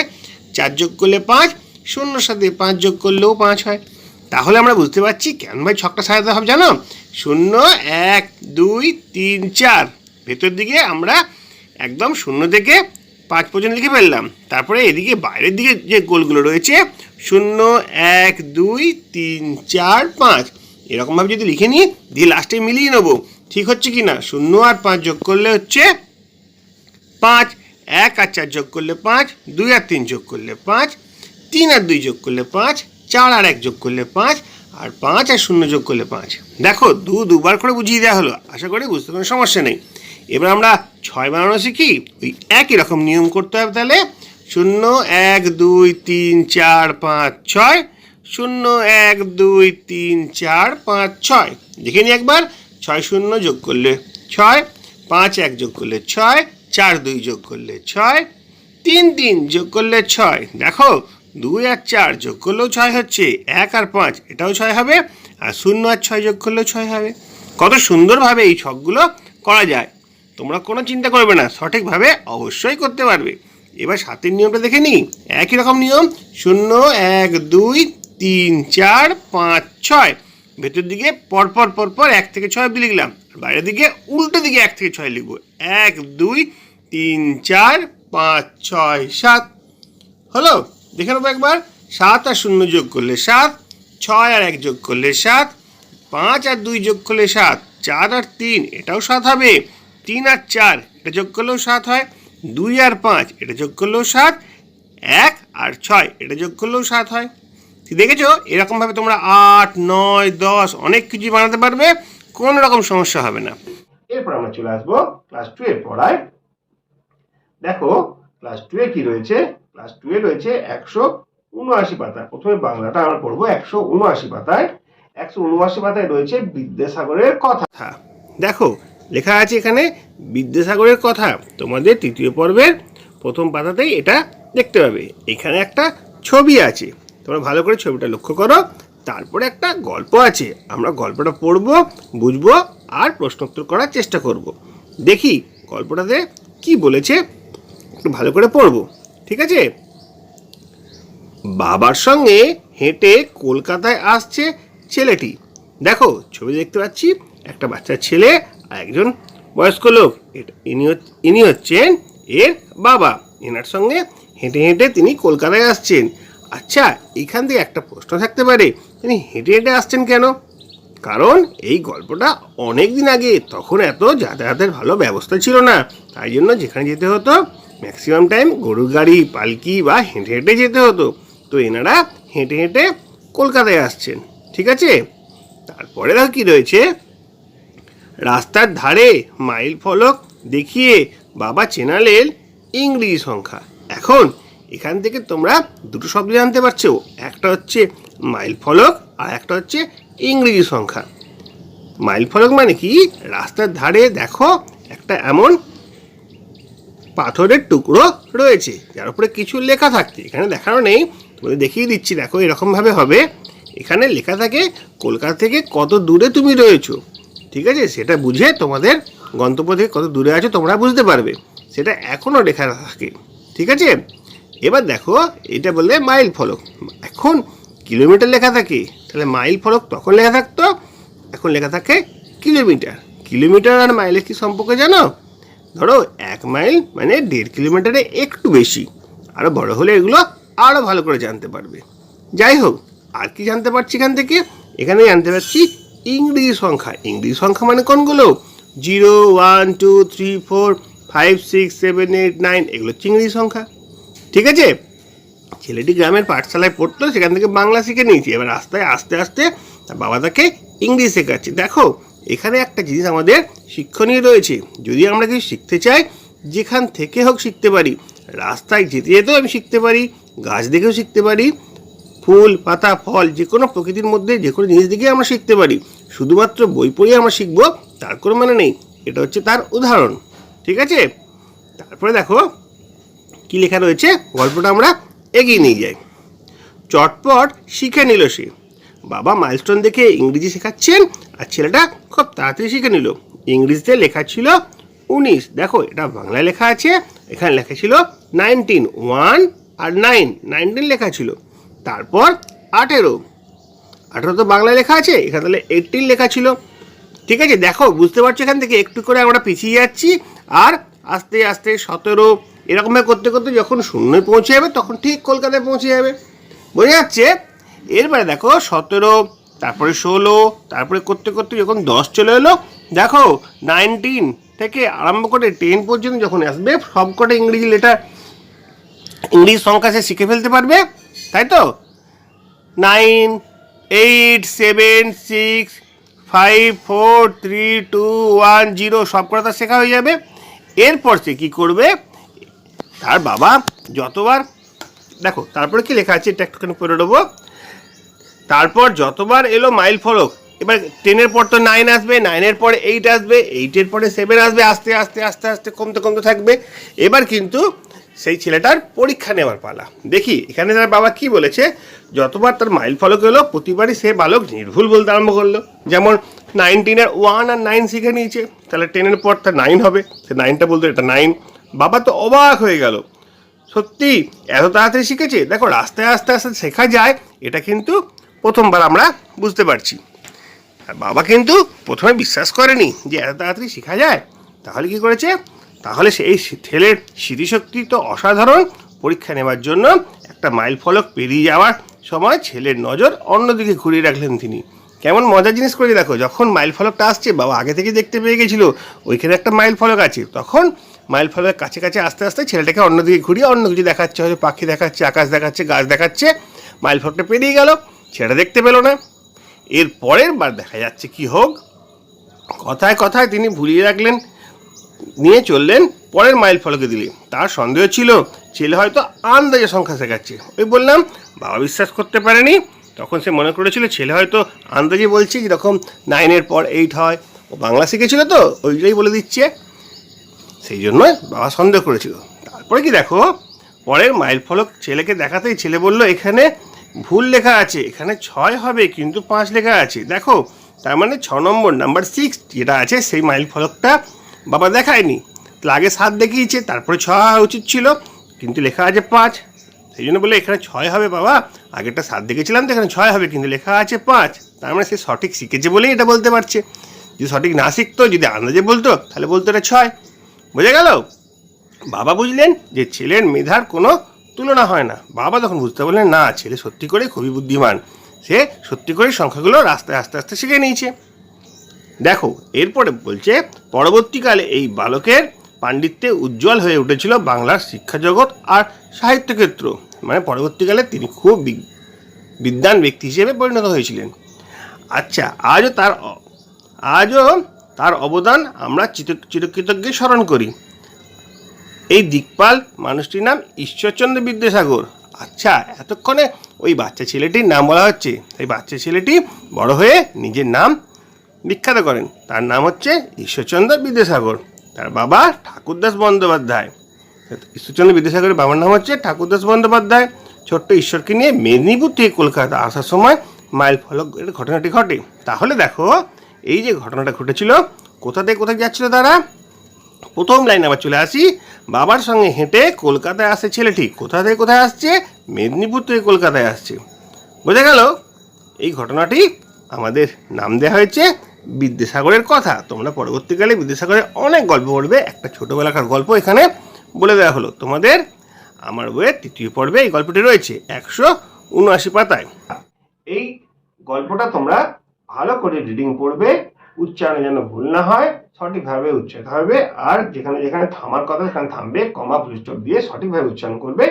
4 যোগ করলে 5, 0-এর সাথে 5 যোগ করলেও 5 হয়। তাহলে আমরা বুঝতে পারছি কেন ভাই ছকটা সাজাতে হবে জানো। 0, 1, 2, 3, 4 ভেতর দিকে আমরা একদম 0 থেকে 5 পর্যন্ত লিখে ফেললাম। তারপরে এদিকে বাইরের দিকে যে গোলগুলো রয়েছে 0, 1, 2, 3, 4, 5 এরকমভাবে যদি লিখে নিই, দিয়ে লাস্টে মিলিয়ে নেবো ঠিক হচ্ছে কি না। 0 আর 5 যোগ করলে হচ্ছে 5, 1 আর 4 যোগ করলে 5, 2 আর 3 যোগ করলে 5, 3 আর 2 যোগ করলে 5, 4 আর 1 যোগ করলে 5, আর 5 আর 0 যোগ করলে 5। দেখো দুবার করে বুঝিয়ে দেওয়া হলো, আশা করি বুঝতে কোনো সমস্যা নেই। এবার আমরা 6 বানানো শিখি, ওই একই রকম নিয়ম করতে হবে। তাহলে 0, 1, 2, 3, 4, 5, 6, 0, 1, 2, 3, 4, 5, 6 দেখে নিই একবার। 6 0 যোগ করলে 6, 5 1 যোগ করলে 6, 4 2 যোগ করলে 6, 3 3 যোগ করলে 6। দেখো 2 আর 4 যোগ করলেও 6 হচ্ছে, 1 আর 5 এটাও 6 হবে, আর 0 আর 6 যোগ করলেও 6 হবে। কত সুন্দরভাবে এই ছকগুলো করা যায়, তোমরা কোনো চিন্তা করবে না, সঠিকভাবে অবশ্যই করতে পারবে। এবার 7-এর নিয়মটা দেখে নিই, একই রকম নিয়ম। 0, 1, 2, 3, 4, 5, 6 ভেতর দিকে পরপর 1 থেকে 6 অব্দি লিখলাম, বাইরের দিকে উল্টো দিকে 1 থেকে 6 লিখবো। 1, 2, 3, 4, 5, 6, 7 হলো। দেখে নেবো একবার। 7 আর 0 যোগ করলে 7, 6 আর 1 যোগ করলে 7, 5 আর 2 যোগ করলে 7, 4 আর 3 এটাও 7 হবে, 3 আর 4 এটা যোগ করলেও 7 হয়, 2 আর 5 এটা যোগ করলেও 7, 1 আর 6 এটা যোগ করলেও 7 হয়। দেখেছো, এরকমভাবে তোমরা 8, 9, 10 অনেক কিছু বানাতে পারবে, কোনো রকম সমস্যা হবে না। এরপর আমরা চলে আসবো ক্লাস 2 এর পড়ায়। দেখো ক্লাস 2 এ কি রয়েছে, ক্লাস 2 এ রয়েছে 179 পাতা। প্রথমে বাংলাটা আমরা পড়বো 179 পাতায়। 179 পাতায় রয়েছে বিদ্যাসাগরের কথা। দেখো লেখা আছে এখানে বিদ্যাসাগরের কথা, তোমাদের 3য় পর্বের প্রথম পাতাতেই এটা দেখতে পাবে। এখানে একটা ছবি আছে, তোমরা ভালো করে ছবিটা লক্ষ্য করো। তারপরে একটা গল্প আছে, আমরা গল্পটা পড়বো, বুঝবো আর প্রশ্নোত্তর করার চেষ্টা করব। দেখি গল্পটাতে কি বলেছে, একটু ভালো করে পড়বো, ঠিক আছে। বাবার সঙ্গে হেঁটে কলকাতায় আসছে ছেলেটি। দেখো ছবি দেখতে পাচ্ছি, একটা বাচ্চা ছেলে আর একজন বয়স্ক লোক। ইনি হচ্ছেন এর বাবা, এনার সঙ্গে হেঁটে হেঁটে তিনি কলকাতায় আসছেন। আচ্ছা, এখান থেকে একটা প্রশ্ন থাকতে পারে, তিনি হেঁটে হেঁটে আসছেন কেন? কারণ এই গল্পটা অনেক দিন আগে, তখন এত যাতায়াতের ভালো ব্যবস্থা ছিল না, তাই জন্য যেখানে যেতে হতো ম্যাক্সিমাম টাইম গরুর গাড়ি, পালকি বা হেঁটে হেঁটে যেতে হতো। তো এনারা হেঁটে হেঁটে কলকাতায় আসছেন, ঠিক আছে। তারপরে দেখো কি রয়েছে, রাস্তার ধারে মাইল ফলক দেখিয়ে বাবা চেনালেন ইংরেজি সংখ্যা। এখন এখান থেকে তোমরা দুটো শব্দ জানতে পারছো, একটা হচ্ছে মাইল ফলক আর একটা হচ্ছে ইংরেজি সংখ্যা। মাইল ফলক মানে কি, রাস্তার ধারে দেখো একটা এমন পাথরের টুকরো রয়েছে যার উপরে কিছু লেখা থাকছে, এখানে দেখানো নেই, তোমাদের দেখিয়ে দিচ্ছি। দেখো এরকমভাবে হবে, এখানে লেখা থাকে কলকাতা থেকে কত দূরে তুমি রয়েছো, ঠিক আছে। সেটা বুঝে তোমাদের গন্তব্য থেকে কত দূরে আছো তোমরা বুঝতে পারবে, সেটা এখনও লেখা থাকে, ঠিক আছে। এবার দেখো এটা বললে মাইল ফলক, এখন কিলোমিটার লেখা থাকে, তাহলে মাইল ফলক তখন লেখা থাকতো, এখন লেখা থাকে কিলোমিটার। কিলোমিটার আর মাইলের কি সম্পর্কে জানো? ধরো 1 মাইল মানে 1.5 কিলোমিটারে একটু বেশি, আরও বড় হলে এগুলো আরও ভালো করে জানতে পারবে। যাই হোক, আর কি জানতে পারছি এখান থেকে, এখানে জানতে পারছি ইংরেজি সংখ্যা। ইংরেজি সংখ্যা মানে কোনগুলো? 0, 1, 2, 3, 4, 5, 6, 7, 8, 9 এগুলো হচ্ছে ইংরেজি সংখ্যা। ঠিক আছে, ছেলেটি গ্রামের পাঠশালায় পড়তো, সেখান থেকে বাংলা শিখে নিয়েছি। এবার রাস্তায় আস্তে আস্তে তার বাবা তাকে ইংরেজি শেখাচ্ছে। দেখো এখানে একটা জিনিস আমাদের শিক্ষণীয় রয়েছে। যদি আমরা কিছু শিখতে চাই, যেখান থেকে হোক শিখতে পারি। রাস্তায় যেতে যেতেও আমি শিখতে পারি, গাছ দেখেও শিখতে পারি, ফুল পাতা ফল যে কোনো প্রকৃতির মধ্যে যে কোনো জিনিস দেখে আমরা শিখতে পারি। শুধুমাত্র বই পড়ে আমরা শিখবো তার কোনো মানে নেই। এটা হচ্ছে তার উদাহরণ। ঠিক আছে, তারপরে দেখো কি লেখা রয়েছে, গল্পটা আমরা এগিয়ে নিয়ে যাই। চটপট শিখে নিল সে। বাবা মাইলস্টোন দেখে ইংরেজি শেখাচ্ছেন, আর ছেলেটা খুব তাড়াতাড়ি শিখে নিল। ইংরেজিতে লেখা ছিল 19, দেখো এটা বাংলায় লেখা আছে, এখানে লেখা ছিল 19, 1 আর 9, 19 লেখা ছিল। তারপর 18, 18 তো বাংলায় লেখা আছে, এখানে তাহলে 18 লেখা ছিল। ঠিক আছে, দেখো বুঝতে পারছো এখান থেকে একটু করে আমরা পিছিয়ে যাচ্ছি, আর আস্তে আস্তে 17 এরকমভাবে করতে করতে যখন শূন্যে পৌঁছে যাবে তখন ঠিক কলকাতায় পৌঁছে যাবে। বোঝা যাচ্ছে? এরপরে দেখো 17, তারপরে 16, তারপরে করতে করতে যখন 10 চলে এলো, দেখো 19 থেকে আরম্ভ করে 10 পর্যন্ত যখন আসবে সবকটা ইংরেজি লেটার, ইংরেজি সংখ্যা সে শিখে ফেলতে পারবে। তাই তো, 9, 8, 7, 6, 5, 4, 3, 2, 1, 0 সব কটা তার শেখা হয়ে যাবে। এরপর সে কী করবে, তার বাবা যতবার, দেখো তারপরে কি লেখা আছে এটা একটুখানি পড়ে নেবো। তারপর যতবার এলো মাইল ফলক, এবার 10-এর পর তো 9 আসবে, 9-এর পরে 8 আসবে, 8-এর পরে 7 আসবে, আস্তে আস্তে আস্তে আস্তে কমতে কমতে থাকবে। এবার কিন্তু সেই ছেলেটার পরীক্ষা নেওয়ার পালা। দেখি এখানে তার বাবা কি বলেছে, যতবার তার মাইল ফলক এলো প্রতিবারই সে বালক নির্ভুল বলতে আরম্ভ করলো। যেমন 19-এর 1 আর 9 শিখে নিয়েছে, তাহলে 10-এর পর তার 9 হবে, সে 9টা বলতো এটা 9। বাবা তো অবাক হয়ে গেল, সত্যি এত তাড়াতাড়ি শিখেছে। দেখো রাস্তায় আস্তে আস্তে শেখা যায়, এটা কিন্তু প্রথমবার আমরা বুঝতে পারছি। আর বাবা কিন্তু প্রথমে বিশ্বাস করেনি যে এত তাড়াতাড়ি শেখা যায়। তাহলে কি করেছে, তাহলে সেই ছেলের স্মৃতিশক্তি তো অসাধারণ। পরীক্ষা নেওয়ার জন্য একটা মাইল ফলক পেরিয়ে যাওয়ার সময় ছেলের নজর অন্যদিকে ঘুরিয়ে রাখলেন তিনি। কেমন মজার জিনিস করে দেখো, যখন মাইল ফলকটা আসছে বাবা আগে থেকে দেখতে পেয়ে গেছিলো ওইখানে একটা মাইল ফলক আছে, তখন মাইল ফলকের কাছে কাছে আস্তে আস্তে ছেলেটাকে অন্যদিকে ঘুরিয়ে অন্য কিছু দেখাচ্ছে, হয়তো পাখি দেখাচ্ছে, আকাশ দেখাচ্ছে, গাছ দেখাচ্ছে। মাইল ফলকটা পেরিয়ে গেল, ছেলেটা দেখতে পেলো না। এর পরের বার দেখা যাচ্ছে কি হোক, কথায় কথায় তিনি ভুলিয়ে রাখলেন, নিয়ে চললেন পরের মাইল ফলকে দিলে। তার সন্দেহ ছিল ছেলে হয়তো আন্দাজে সংখ্যা শেখাচ্ছে। ওই বললাম বাবা বিশ্বাস করতে পারেনি, তখন সে মনে করেছিল ছেলে হয়তো আন্দাজে বলছে, যেরকম 9-এর পর 8 হয়, ও বাংলা শিখেছিল তো ওইটাই বলে দিচ্ছে, সেই জন্যই বাবা সন্দেহ করেছিল। তারপরে কি দেখো, পরের মাইল ফলক ছেলেকে দেখাতেই ছেলে বলল এখানে ভুল লেখা আছে, এখানে 6 হবে কিন্তু 5 লেখা আছে। দেখো তার মানে 6 নম্বর, নাম্বার 6 যেটা আছে সেই মাইল ফলকটা বাবা দেখায়নি, তাহলে আগে 7 দেখিয়েছে, তারপরে 6 হওয়া উচিত ছিল, কিন্তু লেখা আছে 5। সেই জন্য বলে এখানে 6 হবে বাবা, আগেরটা 7 দেখেছিলাম তো এখানে 6 হবে, কিন্তু লেখা আছে 5। তার মানে সে সঠিক শিখেছে বলেই এটা বলতে পারছে। যদি সঠিক না শিখতো, যদি আন্দাজে বলতো, তাহলে বলতো এটা 6। বোঝা গেল? বাবা বুঝলেন যে ছেলের মেধার কোনো তুলনা হয় না। বাবা তখন বুঝতে পারলেন না, ছেলে সত্যি করে খুবই বুদ্ধিমান, সে সত্যি করে সংখ্যাগুলো রাস্তায় আস্তে আস্তে শিখে নিয়েছে। দেখো এরপরে বলছে, পরবর্তীকালে এই বালকের পাণ্ডিত্যে উজ্জ্বল হয়ে উঠেছিল বাংলার শিক্ষা জগৎ আর সাহিত্য ক্ষেত্র। মানে পরবর্তীকালে তিনি খুব বিদ্বান ব্যক্তি হিসেবে পরিণত হয়েছিলেন। আচ্ছা, আজও তার অবদান আমরা চিরকৃতজ্ঞ স্মরণ করি। এই দিকপাল মানুষটির নাম ঈশ্বরচন্দ্র বিদ্যাসাগর। আচ্ছা, এতক্ষণে ওই বাচ্চা ছেলেটির নাম বলা হচ্ছে, এই বাচ্চা ছেলেটি বড় হয়ে নিজের নাম বিখ্যাত করেন। তার নাম হচ্ছে ঈশ্বরচন্দ্র বিদ্যাসাগর, তার বাবা ঠাকুরদাস বন্দ্যোপাধ্যায়। ঈশ্বরচন্দ্র বিদ্যাসাগরের বাবার নাম হচ্ছে ঠাকুরদাস বন্দ্যোপাধ্যায়। ছোট্ট ঈশ্বরকে নিয়ে মেদিনীপুর থেকে কলকাতা আসার সময় মাইল ফলক ঘটনাটি ঘটে। তাহলে দেখো এই যে ঘটনাটা ঘটেছিল, কোথা থেকে কোথায় যাচ্ছিল তারা। প্রথম লাইন আবার চলে আসি, বাবার সঙ্গে হেঁটে কলকাতায় আসে ছেলেটি। কোথা থেকে কোথায় আসছে, মেদিনীপুর থেকে কলকাতায় আসছে। বোঝা গেল? এই ঘটনাটি আমাদের নাম দেওয়া হয়েছে বিদ্যাসাগরের কথা। তোমরা পরবর্তীকালে বিদ্যাসাগরের অনেক গল্প পড়বে, একটা ছোটোবেলাকার গল্প এখানে বলে দেওয়া হলো তোমাদের। আমার বইয়ের 3য় পর্বে এই গল্পটি রয়েছে 179 পাতায়। এই গল্পটা তোমরা ভালো করে রিডিং পড়বে, উচ্চারণে যেন ভুল না হয়। সঠিকভাবে উচ্চারিত হবে, আর যেখানে যেখানে থামার কথা সেখানে থামবে, কমা ফুল স্টপ দিয়ে সঠিকভাবে উচ্চারণ করবে।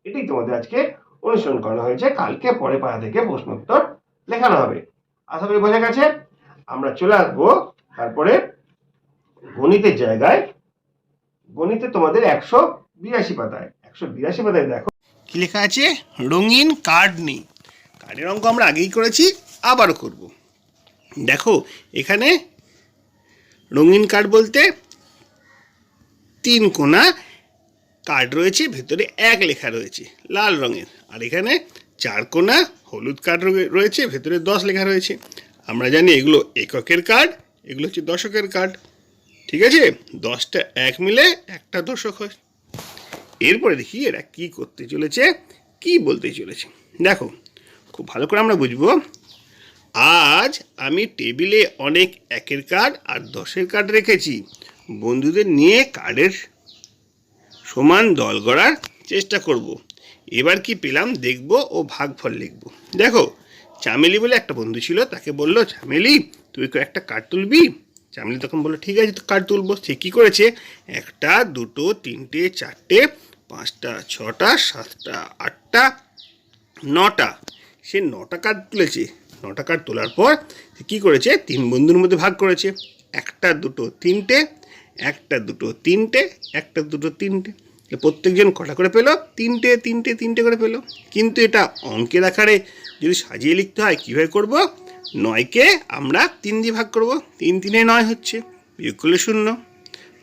এটাই তোমাদের আজকে অনুসরণ করানো হয়েছে। কালকে পরের পাড়া থেকে প্রশ্নোত্তর লেখানো হবে। আশা করি বোঝা গেছে। আমরা চলে আসবো তারপরে গণিতের জায়গায়। গণিতে তোমাদের 182 পাতায়, 182 পাতায় দেখো কি লেখা আছে, রঙিন কার্ড নেই। কার্ডের অঙ্ক আমরা আগেই করেছি, আবারও করব। দেখো এখানে রঙিন কার্ড বলতে 3 কোণা কার্ড রয়েছে, ভেতরে 1 লেখা রয়েছে লাল রঙের, আর এখানে 4 কোণা হলুদ কার্ড রয়েছে, ভেতরে 10 লেখা রয়েছে। আমরা জানি এগুলো এককের কার্ড, এগুলো হচ্ছে দশকের কার্ড। ঠিক আছে, 10টা 1 মিলে একটা দশক হয়। এরপরে দেখি এরা কি করতে চলেছে, কি বলতে চলেছে। দেখো খুব ভালো করে আমরা বুঝবো। আজ আমি টেবিলে অনেক 1-এর কার্ড আর 10-এর কার্ড রেখেছি। বন্ধুদের নিয়ে কার্ডের সমান দল গড়ার চেষ্টা করব। এবার কি পেলাম দেখব ও ভাগফল লিখব। দেখো চামেলি বলে একটা বন্ধু ছিল, তাকে বললো, চামেলি তুই একটা কার্ড তুলবি? চামেলি তখন বললো, ঠিক আছে কার্ড তুলবো। সে কী করেছে, 1টা 2টো 3টে 4টে 5টা 6টা 7টা 8টা 9টা, সে 9টা কার্ড তুলেছে। 9টা কার্ড তোলার পর সে কী করেছে, 3 বন্ধুর মধ্যে ভাগ করেছে। 1টা 2টো 3টে, 1টা 2টো 3টে, 1টা 2টো 3টে। প্রত্যেকজন কটা করে পেলো, 3টে 3টে 3টে করে পেলো। কিন্তু এটা অঙ্কের আকারে যদি সাজিয়ে লিখতে হয় কীভাবে করব, 9কে আমরা 3 দিয়ে ভাগ করব, 3 3-এ 9 হচ্ছে, বিয়োগ করলে 0।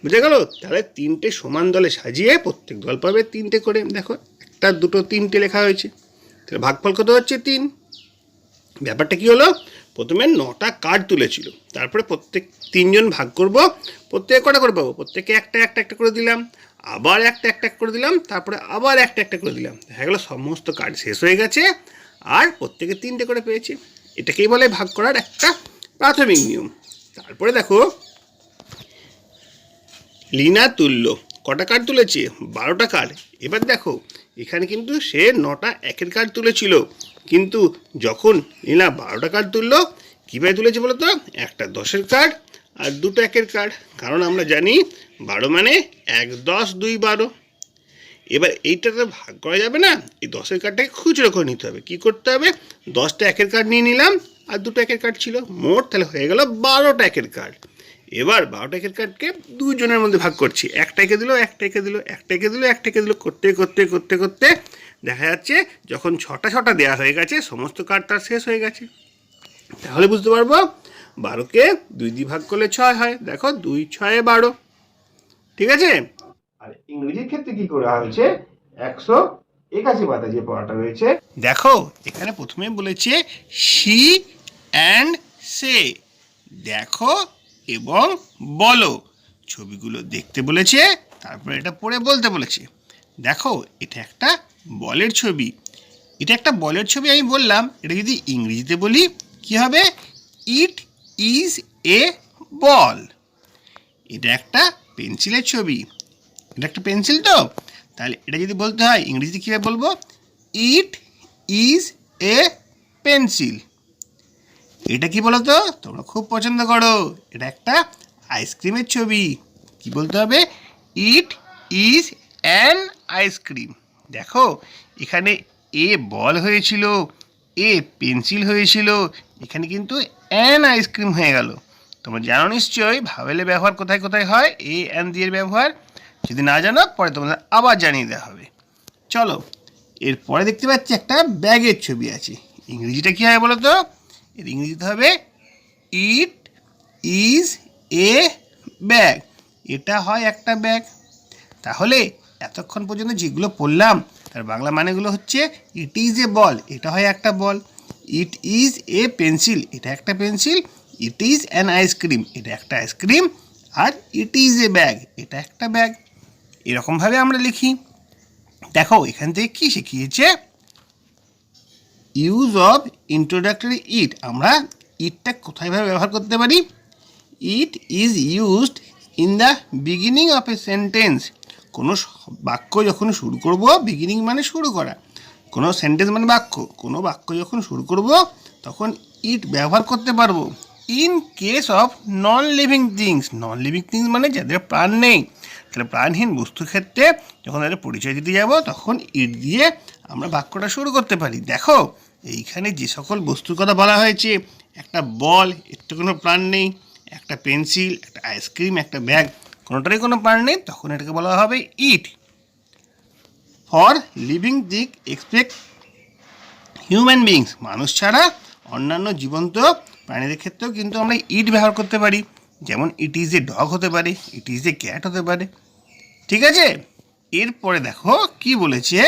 বুঝে গেল? তাহলে 3টে সমান দলে সাজিয়ে প্রত্যেক দল পাবে 3টে করে। দেখো 1টা 2টো 3টে লেখা হয়েছে, তাহলে ভাগফল কত হচ্ছে 3। ব্যাপারটা কি হলো, প্রথমে 9টা কার্ড তুলেছিল, তারপরে প্রত্যেক 3 জন ভাগ করব, প্রত্যেকে কটা করে পাবো, প্রত্যেকে একটা একটা একটা করে দিলাম, আবার একটা একটা করে দিলাম, তারপরে আবার একটা একটা করে দিলাম। দেখা গেলো সমস্ত কার্ড শেষ হয়ে গেছে আর প্রত্যেকে 3টে করে পেয়েছে। এটাকেই বলে ভাগ করার একটা প্রাথমিক নিয়ম। তারপরে দেখো লিনা তুললো, কটা কার্ড তুলেছে, 12টা কার্ড। এবার দেখো এখানে কিন্তু সে 9টা 1-এর কার্ড তুলেছিল, কিন্তু যখন লিনা 12টা কার্ড তুললো, কীভাবে তুলেছে বলো তো, 1টা 10-এর কার্ড আর 2টো 1-এর কার্ড। কারণ আমরা জানি 12 মানে 1 10 2 12। এবার এইটাতে ভাগ করা যাবে না, এই 10-এর কার্ডটাকে খুচরো করে নিতে হবে। কী করতে হবে, 10টা 1-এর কার্ড নিয়ে নিলাম আর 2টো 1-এর কার্ড ছিল, মোট তাহলে হয়ে গেল 12টা 1-এর কার্ড। এবার 12টা 1-এর কার্ডকে 2 জনের মধ্যে ভাগ করছি, একটা একে দিল, একটা একে দিল, একটা একে দিল, একটা একে দিল, করতে করতে করতে করতে দেখা যাচ্ছে যখন 6টা 6টা দেওয়া হয়ে গেছে, সমস্ত কার্ড তার শেষ হয়ে গেছে। তাহলে বুঝতে পারবো 12কে 2 দিয়ে ভাগ করলে 6 হয়। দেখো 2 6 12। ঠিক আছে। আর ইংরেজির ক্ষেত্রে কি করা হয়েছে, 181 পাতা যে পড়াটা রয়েছে, দেখো এখানে প্রথমে বলেছে শি অ্যান্ড সে, দেখো এবং বলো। ছবিগুলো দেখতে বলেছে, তারপরে এটা পড়ে বলতে বলেছে। দেখো এটা একটা বলের ছবি, এটা একটা বলের ছবি আমি বললাম, এটা যদি ইংরেজিতে বলি কি হবে, ইট ইজ এ বল। এটা একটা পেন্সিলের ছবি, এটা একটা পেন্সিল তো, তাহলে এটা যদি বলতে হয় ইংরেজিতে কীভাবে বলবো, ইট ইজ এ পেন্সিল। এটা কি বলো তো, তোমরা খুব পছন্দ করো, এটা একটা আইসক্রিমের ছবি, কি বলতে হবে, ইট ইজ অ্যান আইসক্রিম। দেখো এখানে এ বল হয়েছিল, এ পেন্সিল হয়েছিল, এখানে কিন্তু অ্যান আইসক্রিম হয়ে গেল। তোমরা জানো নিশ্চয়ই ভাওয়েলের ব্যবহার কোথায় কোথায় হয়, এ অ্যান দিয়ে ব্যবহার। যদি না জানো পরে তোমাদের আবার জানিয়ে দেওয়া হবে। চলো এরপরে দেখতে পাচ্ছি একটা ব্যাগের ছবি আছে, ইংরেজিটা কী হয় বলো তো, এর ইংরেজিতে হবে ইট ইজ এ ব্যাগ। এটা হয় একটা ব্যাগ। তাহলে এতক্ষণ পর্যন্ত যেগুলো পড়লাম তার বাংলা মানেগুলো হচ্ছে, ইট ইজ এ বল, এটা হয় একটা বল, ইট ইজ এ পেন্সিল, এটা একটা পেন্সিল, ইট ইজ অ্যান আইসক্রিম, এটা একটা আইসক্রিম, আর ইট ইজ এ ব্যাগ, এটা একটা ব্যাগ। এরকমভাবে আমরা লিখি। দেখো এখান থেকে কী শিখিয়েছে, ইউজ অফ ইন্ট্রোডাক্টরি ইট। আমরা ইটটা কোথায়ভাবে ব্যবহার করতে পারি, it is used in the beginning of a sentence. কোনো বাক্য যখন শুরু করব, বিগিনিং মানে শুরু করা, কোনো সেন্টেন্স মানে বাক্য, কোনো বাক্য যখন শুরু করব তখন ইট ব্যবহার করতে পারবো। In case of non living things মানে যাদের প্রাণ নেই। তাহলে প্রাণহীন বস্তুর ক্ষেত্রে যখন তাদের পরিচয় দিতে যাব তখন ইট দিয়ে আমরা বাক্যটা শুরু করতে পারি। দেখো এইখানে যে সকল বস্তুর কথা বলা হয়েছে, একটা বল, এর তো কোনো প্রাণ নেই, একটা পেন্সিল, একটা আইসক্রিম, একটা ব্যাগ, কোনোটারই কোনো প্রাণ নেই, তখন এটাকে বলা হবে it. For living thing except human beings, মানুষ ছাড়া অন্যান্য জীবন্ত প্রাণীদের ক্ষেত্রেও কিন্তু আমরা ইট ব্যবহার করতে পারি। যেমন ইট ইজ এ ডগ হতে পারে, ইট ইজ এ ক্যাট হতে পারে। ঠিক আছে, এরপরে দেখো কি বলেছে,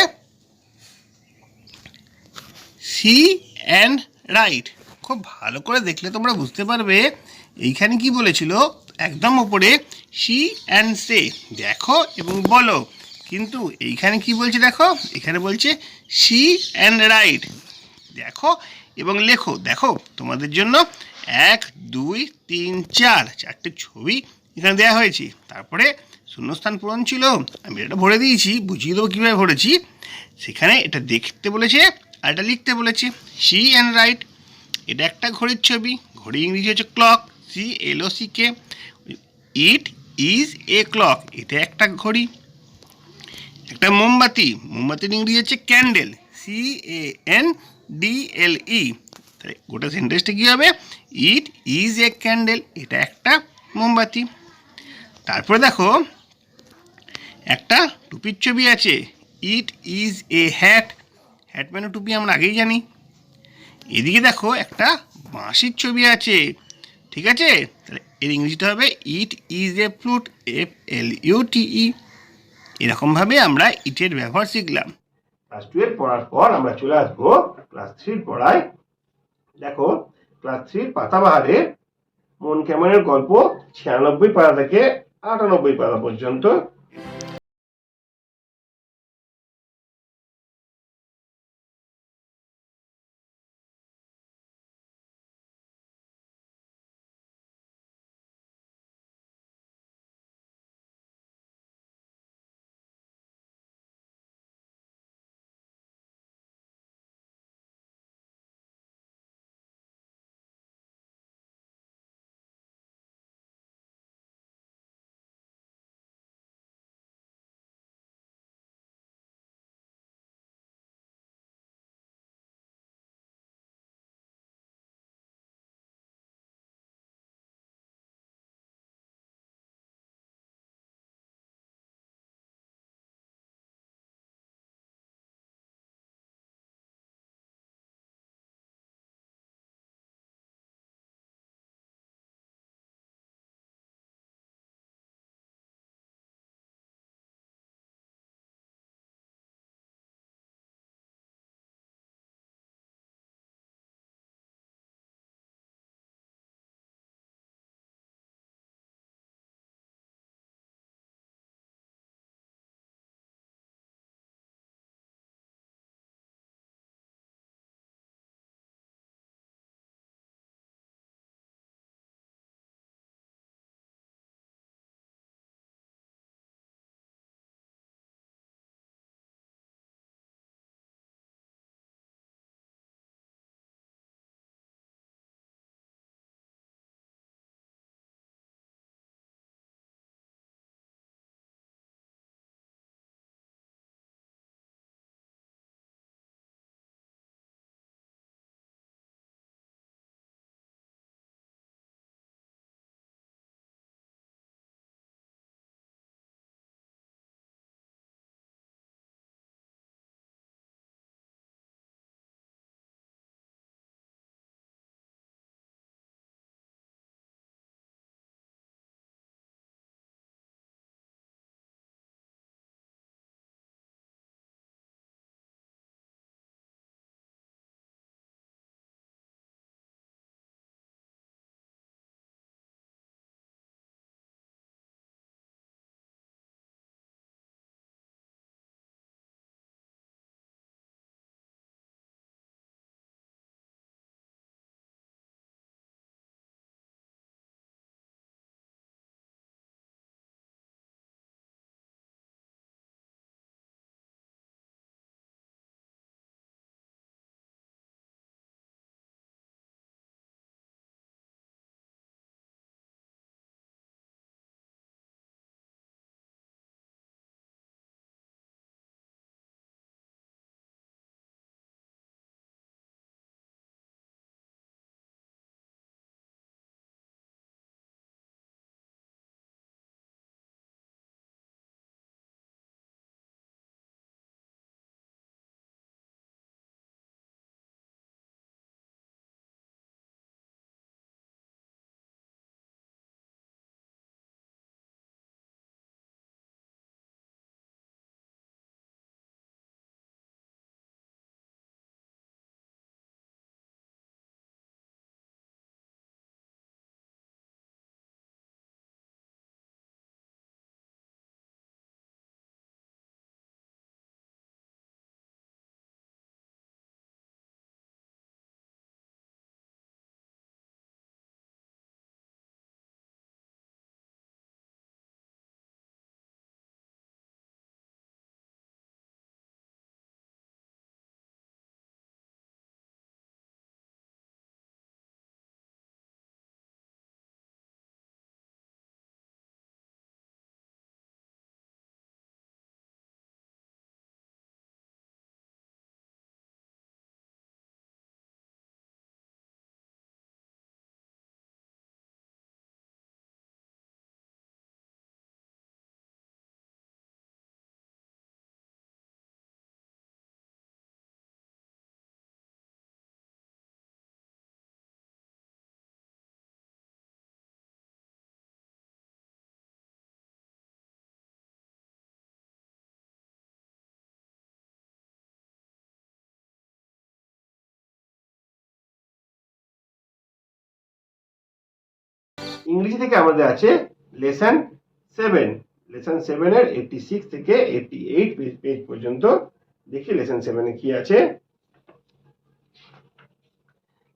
সি অ্যান্ড রাইট। খুব ভালো করে দেখলে তোমরা বুঝতে পারবে এইখানে কি বলেছিল। একদম ওপরে সি অ্যান্ড সে, দেখো এবং বলো, কিন্তু এইখানে কি বলছে দেখো, এখানে বলছে সি অ্যান্ড রাইট, দেখো এবং লেখো। দেখো তোমাদের জন্য 1 2 3 4 চারটে ছবি এখানে দেওয়া হয়েছে, তারপরে শূন্যস্থান পূরণ ছিল, আমি এটা ভরে দিয়েছি, বুঝিয়ে দেবো কীভাবে ভরেছি। সেখানে এটা দেখতে বলেছে আর এটা লিখতে বলেছে। সি অ্যান্ড রাইট, এটা একটা ঘড়ির ছবি, ঘড়ি ইংরেজি হচ্ছে clock, CLOCK। It is A clock, এটা একটা ঘড়ি। একটা মোমবাতির ইংরেজি হচ্ছে ক্যান্ডেল, CANDLE। তাই গোটা সেন্টেন্সটা কী হবে, ইট ইজ এ ক্যান্ডেল, এটা একটা মোমবাতি। তারপরে দেখো একটা টুপির ছবি আছে, it is a hat, hat মানে টুপি আমরা আগেই জানি। এদিকে দেখো একটা বাঁশির ছবি আছে, ঠিক আছে, তাহলে এর ইংরেজিটা হবে ইট ইজ এ ফ্লুট, FLUTE। এরকমভাবে আমরা ইটের ব্যবহার শিখলাম। ক্লাস 12 পড়ার পর আমরা চলে আসবো ক্লাস 3 পড়ায়। দেখো ক্লাস 3 পাতাবাহারের মন কেমনের গল্প 96 পাতা থেকে 98 পাতা পর্যন্ত। ইংরেজি থেকে আমাদের আছে লেসন 7। লেসন 7 এর 86 থেকে 88 পেজ পর্যন্ত দেখি লেসন 7 এ কি আছে।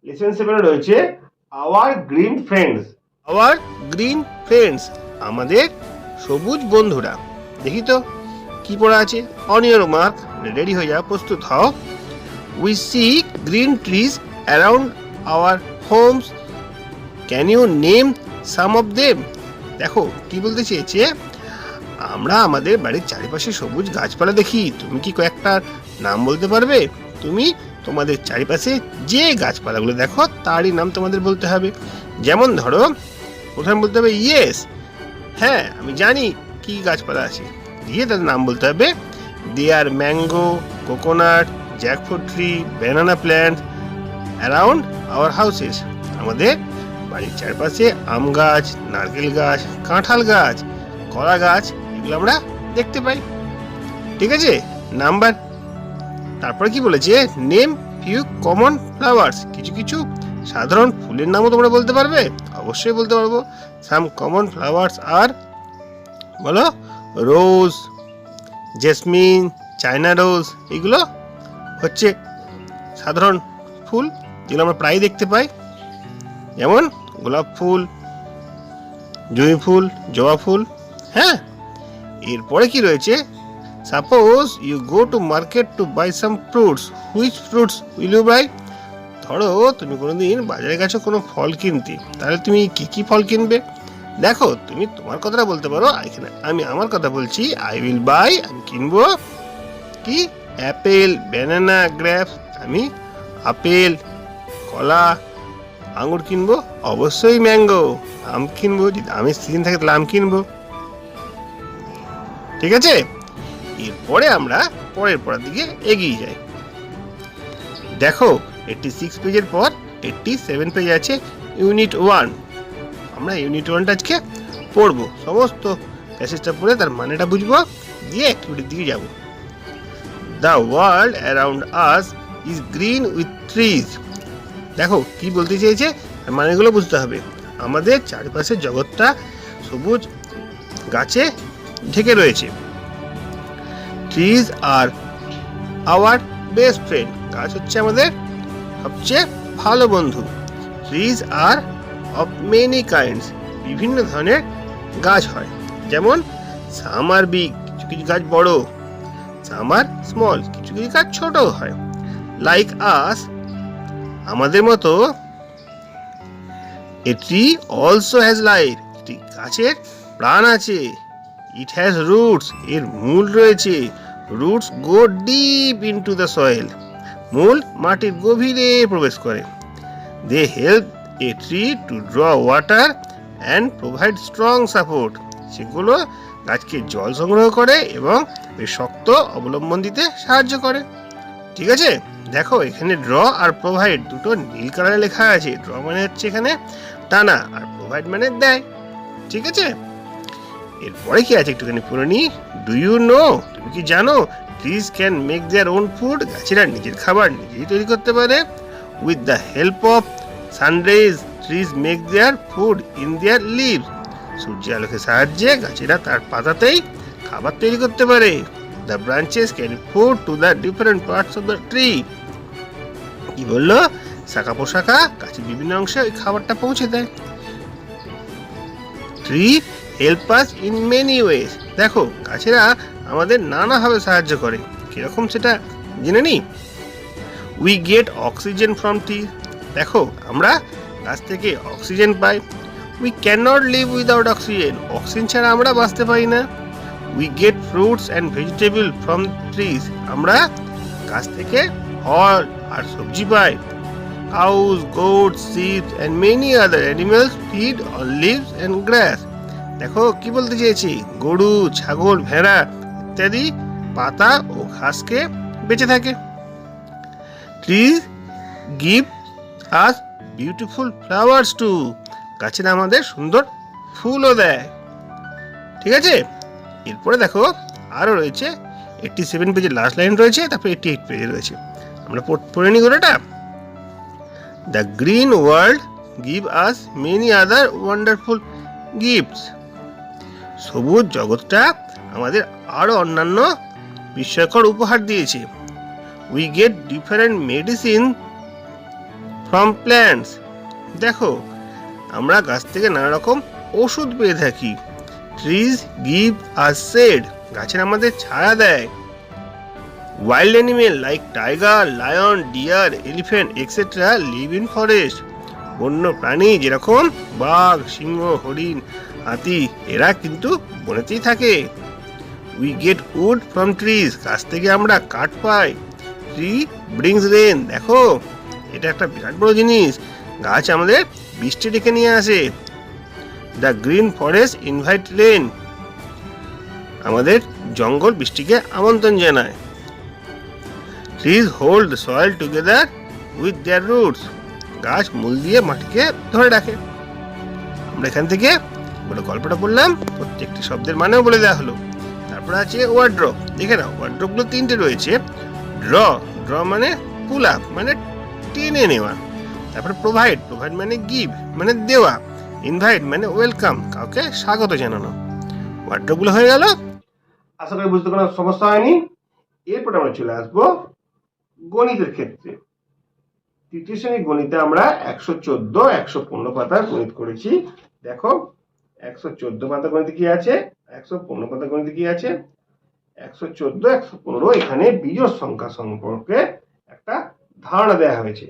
লেসন 7 এ রয়েছে our green friends. Our green friends, আমাদের সবুজ বন্ধুরা। দেখি তো কি পড়া আছে। অন ইওর মার্ক, রেডি হয়ে যাও, প্রস্তুত হও। We see green trees around our homes, can you name some of them. দেখো কি বলতে চেয়েছে, আমরা আমাদের বাড়ির চারিপাশে সবুজ গাছপালা দেখি, তুমি কি কয়েকটা নাম বলতে পারবে? তুমি তোমাদের চারিপাশে যে গাছপালাগুলো দেখো তারই নাম তোমাদের বলতে হবে। যেমন ধরো প্রথমে বলতে হবে ইয়েস, হ্যাঁ আমি জানি কি গাছপালা আছে, দিয়ে তাদের নাম বলতে হবে। There mango, coconut, jackfruit tree, banana plant around our houses. আমাদের বাড়ির চারপাশে আম গাছ, নারকেল গাছ, কাঁঠাল গাছ, কলা গাছ, এগুলো আমরা দেখতে পাই। ঠিক আছে, নাম্বার। তারপরে কি বলেছে, নেম ফিউ কমন ফ্লাওয়ার্স, কিছু কিছু সাধারণ ফুলের নামও তোমরা বলতে পারবে? অবশ্যই বলতে পারবো। সাম কমন ফ্লাওয়ার্স আর, বলো, রোজ, জেসমিন, চায়না রোজ, এগুলো হচ্ছে সাধারণ ফুল যেগুলো আমরা প্রায় দেখতে পাই, যেমন গোলাপ ফুল, জুঁই ফুল, জবা ফুল। হ্যাঁ, এরপরে কি রয়েছে, suppose you go to market to buy some fruits, which fruits will you buy. ধরো তুমি কোনোদিন বাজারে গেছো কোনো ফল কিনতে, তাহলে তুমি কি কি ফল কিনবে? দেখো তুমি তোমার কথাটা বলতে পারো, এখানে আমি আমার কথা বলছি। আই উইল বাই, আমি কিনবো কি, অ্যাপেল, ব্যানানা, গ্রেপস, আমি আপেল, কলা, আঙুর কিনবো। অবশ্যই ম্যাঙ্গো, আম কিনবো, যদি আমের সিজন থাকে তাহলে আম কিনবো। ঠিক আছে, এরপরে আমরা পরের পড়ার দিকে এগিয়ে যাই। দেখো 86 পেজের পর 87 পেজ আছে ইউনিট 1। আমরা ইউনিট 1টা আজকে পড়বো, সমস্ত প্যাসেজটা পড়ে তার মানেটা বুঝবো, দিয়ে অ্যাক্টিভিটির দিকে যাব। The world around us is green with trees. দেখো কি বলতে চেয়েছে, মানেগুলো বুঝতে হবে। আমাদের চারপাশের জগৎটা সবুজ গাছে ঢেকে রয়েছে। Trees are our best friend, গাছ হচ্ছে আমাদের সবচেয়ে ভালো বন্ধু। Trees are of many kinds, বিভিন্ন ধরনের গাছ হয়, যেমন সাম আর বিগ, কিছু কিছু গাছ বড়, সাম আর স্মল, কিছু কিছু গাছ ছোট হয়। লাইক আস, আমাদের মতো। A tree also has life, একটি গাছের প্রাণ আছে। ইট হ্যাজ রুটস, এর মূল রয়েছে। Roots go deep into the soil, মূল মাটির গভীরে প্রবেশ করে। They help a tree to draw water and provide strong support, সেগুলো গাছকে জল সংগ্রহ করে এবং শক্ত অবলম্বন দিতে সাহায্য করে। ঠিক আছে, দেখো এখানে ড্র আর প্রোভাইড দুটো নীল কালারে লেখা আছে। ড্র মানে হচ্ছে এখানে টানা, আর প্রোভাইড মানে দেয়। ঠিক আছে, এরপরে কি আছে একটুখানি পড়ে নি। ডু ইউ নো, তুমি কি জানো, trees can make their own food, গাছেরা নিজের খাবার নিজেই তৈরি করতে পারে। With the help of sunrise trees make their food in their leaves, সূর্যের আলোকের সাহায্যে গাছেরা তার পাতাতেই খাবার তৈরি করতে পারে। The branches carry food to the different parts of the tree. কি বললো, শাখা পোশাখা গাছের বিভিন্ন অংশে ওই খাবারটা পৌঁছে দেয়। Tree help us in many ways, দেখো গাছেরা আমাদের নানাভাবে সাহায্য করে, কিরকম সেটা জেনে নি। We get oxygen from tree, দেখো আমরা গাছ থেকে oxygen pi. We can not live without oxygen, oxygen ছাড়া আমরা বাঁচতে পারি না। We get fruits and vegetable from trees, আমরা গাছ থেকে ফল আর সবজি পাই। Cows, goats, sheep and many other animals feed on leaves and grass. দেখো কি বলতে চেয়েছি, গরু, ছাগল, ভেড়া ইত্যাদি পাতা ও ঘাসকে বেঁচে থাকে। Trees give us beautiful flowers too, গাছেরা আমাদের সুন্দর ফুলও দেয়। ঠিক আছে, এরপরে দেখো আরো রয়েছে 87 পেজের লাস্ট লাইন রয়েছে, তারপরে 88 পেজে রয়েছে। আমরা পড়ে নি গোটাটা। The green world give us many other wonderful gifts. সবুজ জগৎটা আমাদের আরো অন্যান্য বিস্ময়কর উপহার দিয়েছে। We get different medicine from plants. দেখো, আমরা গাছ থেকে নানা রকম ওষুধ পেয়ে থাকি। Trees give us shade. গাছের আমাদের ছায়া দেয়। Wild animal like tiger, lion, deer, elephant, etc. live in forest. বন্য প্রাণী যেরকম বাঘ, সিংহ, হরিণ, হাতি, এরা কিন্তু বনেতেই থাকে। We get wood from trees. গাছ থেকে আমরা কাঠ পাই। Tree brings rain. দেখো, এটা একটা বিরাট বড় জিনিস। গাছ আমাদের বৃষ্টি ডেকে নিয়ে আসে। The green forest invite rain. আমাদের জঙ্গল বৃষ্টিকে আমন্ত্রণ জানায়। Trees hold the soil together with their roots. গাছ মূল দিয়ে মাটিকে ধরে রাখে। আমরা এখান থেকে বড় গল্পটা বললাম, প্রত্যেকটি শব্দের মানেও বলে দেওয়া হলো। তারপর আছে ওয়ার্ড্রপ। দেখে নাও, ওয়ার্ড্রপগুলো তিনটে রয়েছে। ড্র মানে পুল আপ, মানে টেনে নেওয়া। তারপর প্রোভাইড মানে গিভ, মানে দেওয়া। ইনভাইট মানে ওয়েলকাম, কাউকে স্বাগত জানানো। ওয়ার্ড্রপগুলো হয়ে গেল। আশা করি বুঝতে কোনো সমস্যা হয়নি। এরপর আমরা চলে আসবো গণিতের ক্ষেত্রে। তৃতীয় শ্রেণীর গণিতে আমরা 114, 115 পাতার গণিত করেছি। দেখো, 114 পাতা গণিতে কি আছে, 115 পাতা গণিতে কি আছে। 114, 115 এখানে বিজোড় সংখ্যা সম্পর্কে একটা ধারণা দেওয়া হয়েছে।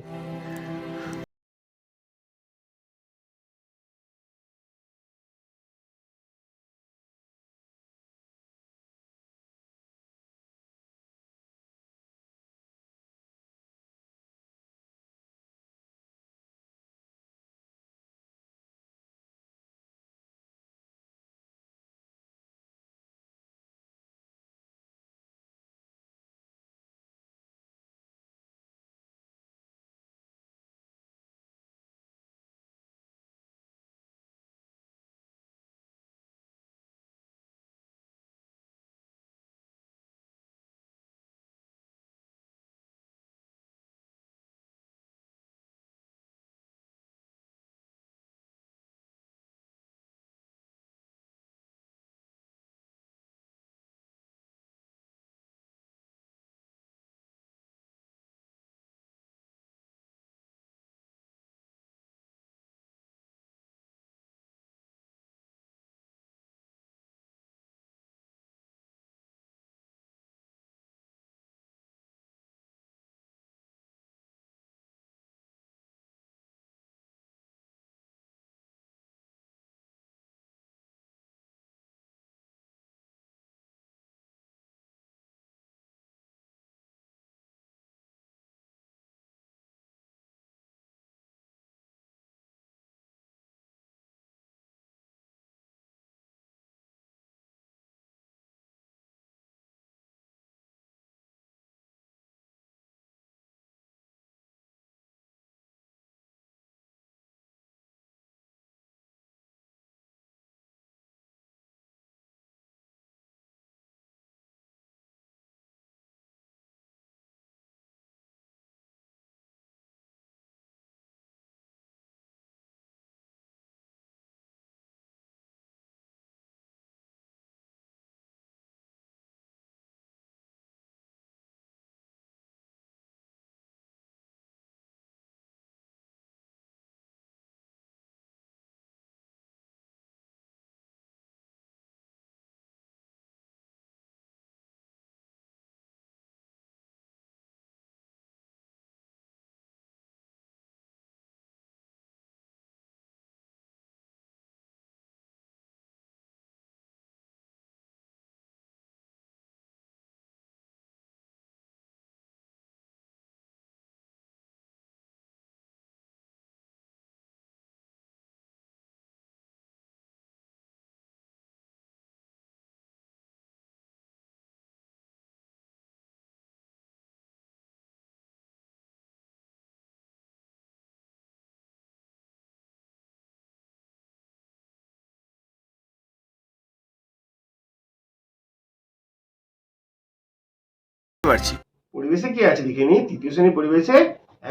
পারছি। পরিবেশে কি আছে দেখে নি। তৃতীয় শ্রেণীর পরিবেশে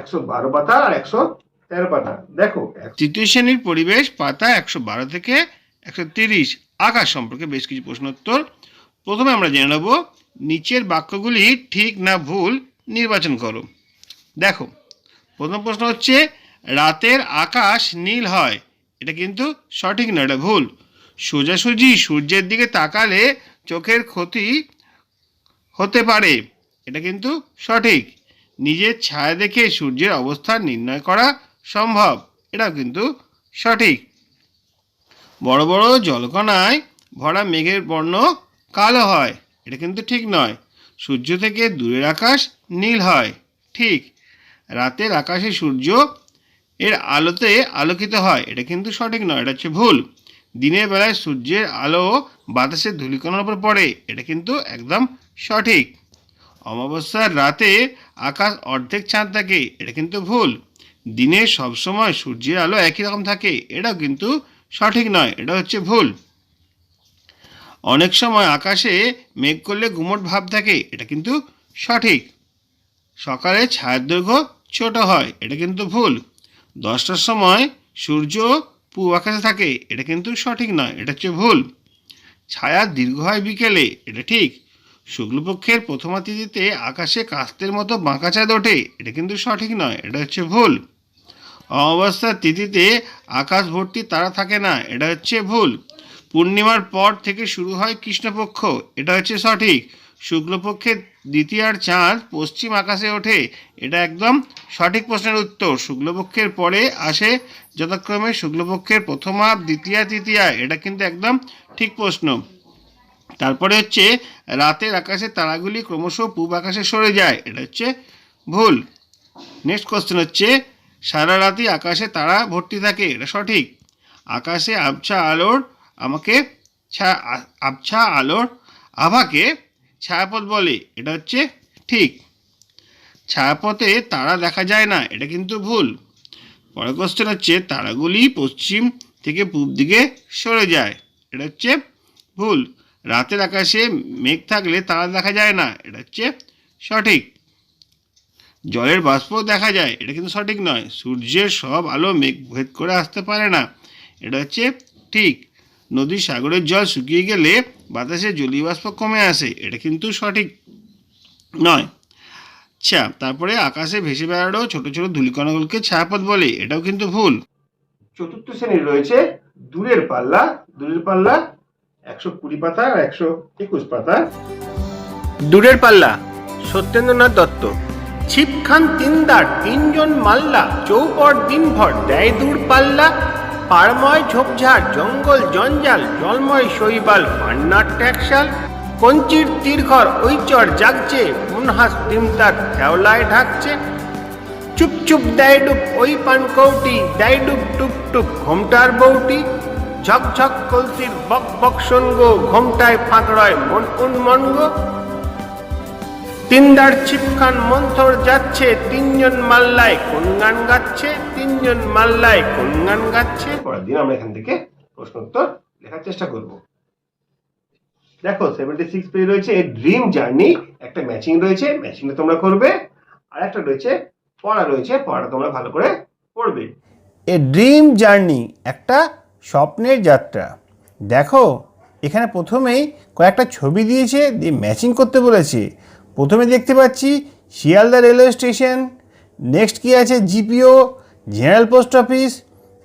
112 পাতা আর 113 13 পাতা। দেখো তৃতীয় শ্রেণীর পরিবেশ পাতা 112 থেকে 130 আকাশ সম্পর্কে বেশ কিছু প্রশ্নোত্তর। প্রথমে আমরা জেনে নেব নিচের বাক্যগুলি ঠিক না ভুল নির্বাচন করো। দেখো প্রথম প্রশ্ন হচ্ছে রাতের আকাশ নীল হয়, এটা কিন্তু সঠিক নয়, এটা ভুল। সোজাসুজি সূর্যের দিকে তাকালে চোখের ক্ষতি হতে পারে, এটা কিন্তু সঠিক। নিজের ছায়া দেখে সূর্যের অবস্থান নির্ণয় করা সম্ভব, এটাও কিন্তু সঠিক। বড় বড় জলকণায় ভরা মেঘের বর্ণ কালো হয়, এটা কিন্তু ঠিক নয়। সূর্য থেকে দূরের আকাশ নীল হয়, ঠিক। রাতের আকাশে সূর্য এর আলোতে আলোকিত হয়, এটা কিন্তু সঠিক নয়, এটা হচ্ছে ভুল। দিনের বেলায় সূর্যের আলো বাতাসের ধূলিকণার উপর পড়ে, এটা কিন্তু একদম সঠিক। অমাবস্যার রাতে আকাশ অর্ধেক চাঁদ থাকে, এটা কিন্তু ভুল। দিনে সবসময় সূর্যের আলো একই রকম থাকে, এটাও কিন্তু সঠিক নয়, এটা হচ্ছে ভুল। অনেক সময় আকাশে মেঘ করলে গুমট ভাব থাকে, এটা কিন্তু সঠিক। সকালে ছায়ার দৈর্ঘ্য ছোট হয়, এটা কিন্তু ভুল। 10টার সময় সূর্য পূব আকাশে থাকে, এটা কিন্তু সঠিক নয়, এটা হচ্ছে ভুল। ছায়া দীর্ঘ হয় বিকেলে, এটা ঠিক। শুক্লপক্ষের প্রথমা তিথিতে আকাশে কাস্তের মতো বাঁকা চাঁদ ওঠে, এটা কিন্তু সঠিক নয়, এটা হচ্ছে ভুল। অমাবস্যার তিথিতে আকাশ ভর্তি তারা থাকে না, এটা হচ্ছে ভুল। পূর্ণিমার পর থেকে শুরু হয় কৃষ্ণপক্ষ, এটা হচ্ছে সঠিক। শুক্লপক্ষের দ্বিতীয়ার চাঁদ পশ্চিম আকাশে ওঠে, এটা একদম সঠিক প্রশ্নের উত্তর। শুক্লপক্ষের পরে আসে যথাক্রমে শুক্লপক্ষের প্রথমা, দ্বিতীয়া, তৃতীয়া, এটা কিন্তু একদম ঠিক প্রশ্ন। তারপরে হচ্ছে রাতের আকাশে তারাগুলি ক্রমশ পূব আকাশে সরে যায়, এটা হচ্ছে ভুল। নেক্সট কোশ্চেন হচ্ছে সারা রাতই আকাশে তারা ভর্তি থাকে, এটা সঠিক। আকাশে আবছা আলোর আভাকে ছায়াপথ বলে, এটা হচ্ছে ঠিক। ছায়াপথে তারা দেখা যায় না, এটা কিন্তু ভুল। পরের কোশ্চেন হচ্ছে তারাগুলি পশ্চিম থেকে পূব দিকে সরে যায়, এটা হচ্ছে ভুল। রাতের আকাশে মেঘ থাকলে তারা দেখা যায় না, এটা হচ্ছে সঠিক। জলের বাষ্প দেখা যায়, এটা কিন্তু সঠিক নয়। সূর্যের সব আলো মেঘ ভেদ করে আসতে পারে না, এটা হচ্ছে ঠিক। নদী সাগরের জল শুকিয়ে গেলে বাতাসে জলীয় বাষ্প কমে আসে, এটা কিন্তু সঠিক নয়। আচ্ছা, তারপরে আকাশে ভেসে বেড়ানো ছোট ছোট ধূলিকণাগুলোকে ছায়াপথ বলে, এটাও কিন্তু ভুল। চতুর্থ শ্রেণীর রয়েছে দূরের পাল্লা। দূরের পাল্লা 120 পাতা আর 121 পাতা। দূরের পাল্লা সত্যেন্দ্রনাথ দত্ত। ছিপখান তিনদার তিনজন মাল্লা, চৌপট দিনভর দেয় দূর পাল্লা। পাড়ময় ঝোপঝাড় জঙ্গল জঞ্জাল, জলময় শৈবাল পান্নার ট্যাকশাল। কঞ্চির তীরঘর ওই চর জাগছে, মুনহাস ডিমতার শ্যাওলায় ঢাকছে। চুপ চুপ দেয় ডুব ওই পান কৌটি, দেয় ডুব টুপ টুপ ঘোমটার বউটি। ঝকঝক কলসির বক বক সঙ্গ, ঘোমটায় ফাঁক রয় মন উন্মঙ্গ। তিনদার ছিপখান মন্থর যাচ্ছে, তিনজন মাল্লায় কোন গান গাচ্ছে, তিনজন মাল্লায় কোন গান গাচ্ছে। পরের দিন আমরা এখান থেকে প্রশ্নোত্তর লেখার চেষ্টা করব। দেখো 76 পেজ রয়েছে এই ড্রিম জার্নি, একটা ম্যাচিং রয়েছে, ম্যাচিংটা তোমরা করবে। আর একটা রয়েছে পড়া রয়েছে, পড়াটা তোমরা ভালো করে পড়বে। এ ড্রিম জার্নি একটা স্বপ্নের যাত্রা। দেখো এখানে প্রথমেই কয়েকটা ছবি দিয়েছে, দিয়ে ম্যাচিং করতে বলেছে। প্রথমে দেখতে পাচ্ছি শিয়ালদা রেলওয়ে স্টেশন, নেক্সট কি আছে জিপিও, জেনারেল পোস্ট অফিস।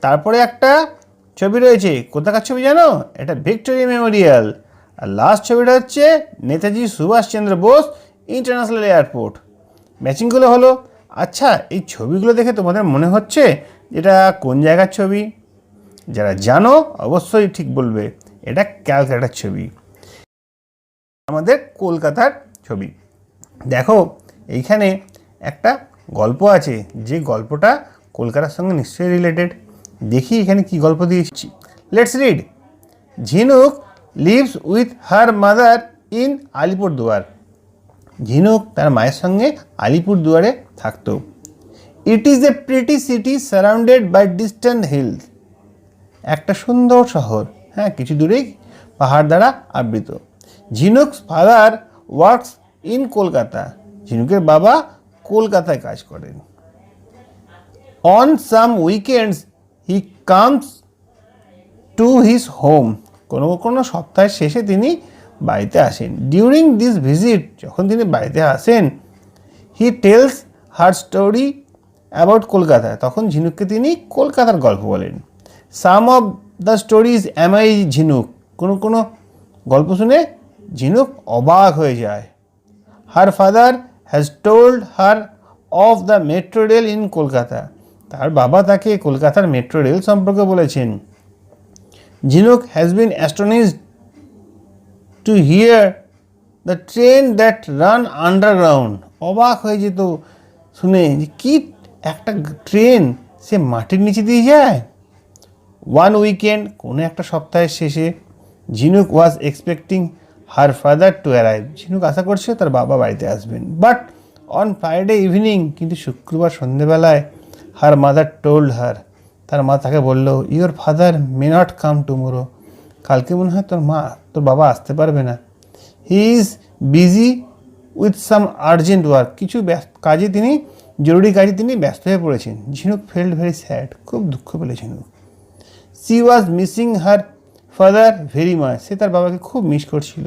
তারপরে একটা ছবি রয়েছে, কোথাকার ছবি জানো? এটা ভিক্টোরিয়া মেমোরিয়াল। আর লাস্ট ছবিটা হচ্ছে নেতাজি সুভাষচন্দ্র বোস ইন্টারন্যাশনাল এয়ারপোর্ট। ম্যাচিংগুলো হলো। আচ্ছা, এই ছবিগুলো দেখে তোমাদের মনে হচ্ছে এটা কোন জায়গার ছবি? যারা জানো অবশ্যই ঠিক বলবে, এটা ক্যালকাটার ছবি, আমাদের কলকাতার ছবি। দেখো এইখানে একটা গল্প আছে, যে গল্পটা কলকাতার সঙ্গে নিশ্চয়ই রিলেটেড। দেখি এখানে কি গল্প দিয়েছি। Let's read. Jhinuk lives with her mother in Alipurduar. Jhinuk তার মায়ের সঙ্গে আলিপুরদুয়ারে থাকতো। It is a pretty city surrounded by distant hills. একটা সুন্দর শহর, হ্যাঁ, কিছু দূরেই পাহাড় দ্বারা আবৃত। Jhinuk's father works in Kolkata. ঝিনুকের বাবা কলকাতায় কাজ করেন। On some weekends he comes to his home. কোনো কোনো সপ্তাহের শেষে তিনি বাড়িতে আসেন। ডিউরিং দিস ভিজিট, যখন তিনি বাড়িতে আসেন, he tells her story about Kolkata, তখন ঝিনুককে তিনি কলকাতার গল্প বলেন। Some of the stories amaze Jhinuk, কোনো কোনো গল্প শুনে ঝিনুক অবাক হয়ে যায়। Her father has told her of the metro rail in Kolkata, তার বাবা তাকে কলকাতার মেট্রো রেল সম্পর্কে বলেছেন। Jhinuk has been astonished to hear the train that run underground, অবাক হয়ে যেত শুনে যে কি একটা ট্রেন সে মাটির নিচে দিয়ে যায়। ওয়ান উইকেন্ড, কোনো একটা সপ্তাহের শেষে, ঝিনুক was expecting her father to arrive, ঝিনুক আশা করছে তার বাবা বাড়িতে আসবেন। বাট অন ফ্রাইডে ইভিনিং, কিন্তু শুক্রবার সন্ধেবেলায়, হার মাদার টোল্ড হার, তার মা তাকে বলল, your father may not come tomorrow, কালকে মনে হয় তোর বাবা আসতে পারবে না। He is busy with some urgent work, কিছু কাজে তিনি জরুরি কাজে তিনি ব্যস্ত হয়ে পড়েছেন। ঝিনুক ফেল্ড ভেরি স্যাড, খুব দুঃখ পেল Jhinuk. She was missing her father very much, সে তার বাবাকে খুব মিস করছিল।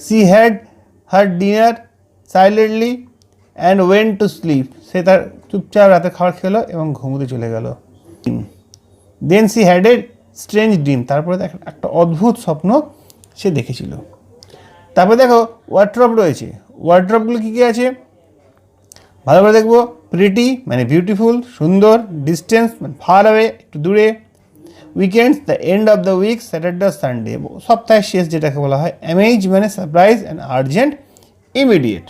She had her dinner silently and went to sleep, সে তার চুপচাপ রাতে খাবার খেলো এবং ঘুমোতে চলে গেল। Then she had a strange dream, তারপরে একটা অদ্ভুত স্বপ্ন সে দেখেছিল। তারপরে দেখো ওয়ার্ড্রপ রয়েছে, ওয়ার্ড্রপগুলো কী কী আছে ভালো করে দেখবো। প্রিটি মানে বিউটিফুল, সুন্দর, ডিস্টেন্স মানে ফার অ্যাওয়ে একটু দূরে, weekends the end of the week, Saturday Sunday সপ্তাহের শেষ যেটাকে বলা হয়, অ্যামেজ মানে সারপ্রাইজ অ্যান্ড আর্জেন্ট ইমিডিয়েট।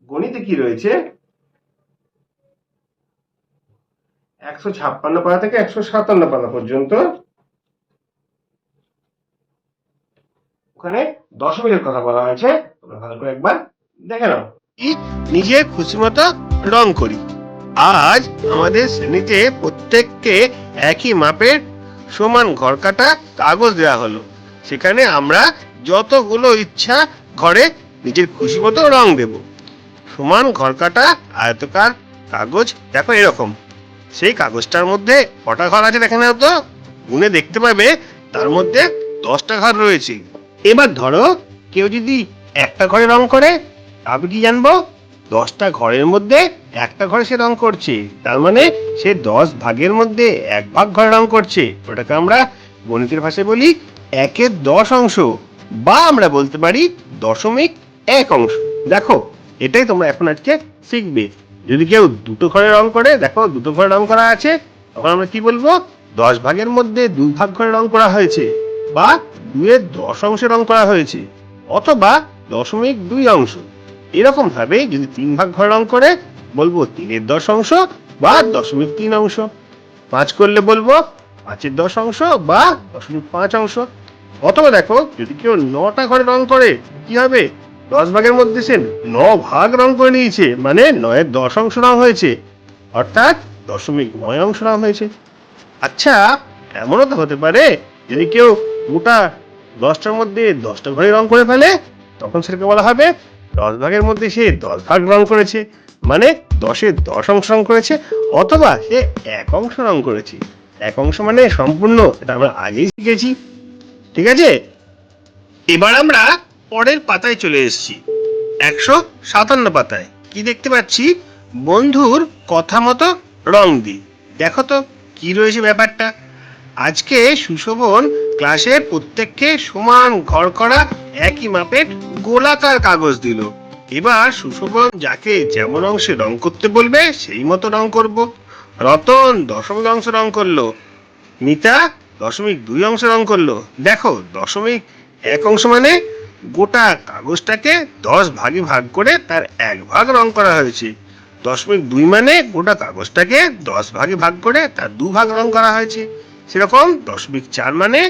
গণিতে কি রয়েছে, 156 পাতা থেকে 157 পাতা পর্যন্ত, ওখানে দশমিকের কথা বলা হয়েছে, তোমরা ভালো করে একবার দেখে নাও। নিজের খুশি মতো রং করি। আজ আমাদের শ্রেণীতে প্রত্যেককে একই মাপের সমান ঘর কাটা কাগজ দেওয়া হলো, সেখানে আমরা যতগুলো ইচ্ছা ঘরে নিজের খুশি মতো রং দেব। সমান ঘর কাটা আয়তকার কাগজ দেখো এরকম, সেই কাগজটার মধ্যে কটা ঘর আছে দেখে নাও তো, গুনে দেখতে পাবে তার মধ্যে 10টা ঘর রয়েছে। এবার ধরো কেউ যদি একটা ঘরে রং করে, আমি কি জানবো 10টা ঘরের মধ্যে একটা ঘরে সে রং করছে, তার মানে সে 10 ভাগের মধ্যে 1 ভাগ ঘরে রং করছে। ওটাকে আমরা গণিতের ভাষায় বলি 1/10 অংশ, বা আমরা বলতে পারি 0.1 অংশ। দেখো এটাই তোমরা এখন আজকে শিখবে। যদি কেউ 2টো ঘরে রং করে, দেখো 2টো ঘরে রং করা আছে, তখন আমরা কি বলবো 10 ভাগের মধ্যে 2 ভাগ ঘরে রং করা হয়েছে, বা 2/10 অংশে রং করা হয়েছে, অথবা 0.2 অংশ। এরকম ভাবে যদি 3 ভাগ ঘরে রং করে বলবো 3/10 অংশ বা 0.3 অংশ। 5 করলে বলবো 5/10 অংশ বা 0.5 অংশ। অথবা দেখো যদি কেউ 9টা ঘরে রং করে, কি হবে 10 ভাগের মধ্যে সে 9 ভাগ রং করে নিয়েছে, মানে 9/10 অংশ রং হয়েছে, অর্থাৎ 0.9 অংশ রং হয়েছে। আচ্ছা এমনও তো হতে পারে যদি কেউ গোটা 10টার মধ্যে 10টা ঘরে রং করে ফেলে, তখন সেটাকে বলা হবে 10 ভাগের মধ্যে সে 10 ভাগ রং করেছে, মানে 10/10 অংশ রং করেছে, অথবা সে 1 অংশ রং করেছে। 1 অংশ মানে সম্পূর্ণ, এটা আমরা আগেই শিখেছি। ঠিক আছে, এবার আমরা পরের পাতায় চলে এসেছি, 157 পাতায়। কি দেখতে পাচ্ছি, বন্ধুর কথা মতো রং দিই। দেখো তো কি রয়েছে ব্যাপারটা। আজকে সুশোভন ক্লাসের প্রত্যেককে সমান ঘর করা একই মাপের গোলাকার কাগজ দিল। এবার সুশোভন যাকে যেমন অংশে রং করতে বলবে সেই মতো রং করব। রতন 0.5 অংশ রং করলো, মিতা 0.2 অংশ রং করলো। দেখো 0.1 অংশ মানে গোটা কাগজটাকে 10 ভাগে ভাগ করে তার 1 ভাগ রং করা হয়েছে। 0.2 মানে গোটা কাগজটাকে 10 ভাগে ভাগ করে তার 2 ভাগ রং করা হয়েছে। সেরকম 0.4 মানে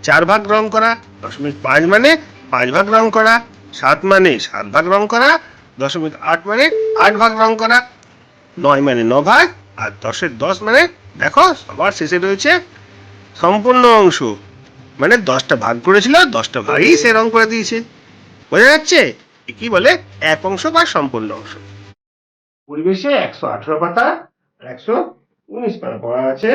4 ভাগ রং করা, 0.5 মানে 5 ভাগ রং করা, 7 মানে 7 ভাগ রং করা, 0.8 মানে 8 ভাগ রং করা, 9 মানে 9 ভাগ, আর 10/10 মানে দেখো সবার শেষে রয়েছে সম্পূর্ণ অংশ, মানে 10টা ভাগ করেছিল 10টা ভাগই সে রং করে দিয়েছে। বোঝা যাচ্ছে কি বলে 1 অংশ বা সম্পূর্ণ অংশ। পরিবেশে 118 পাতা আর 119 পারা পড়া আছে।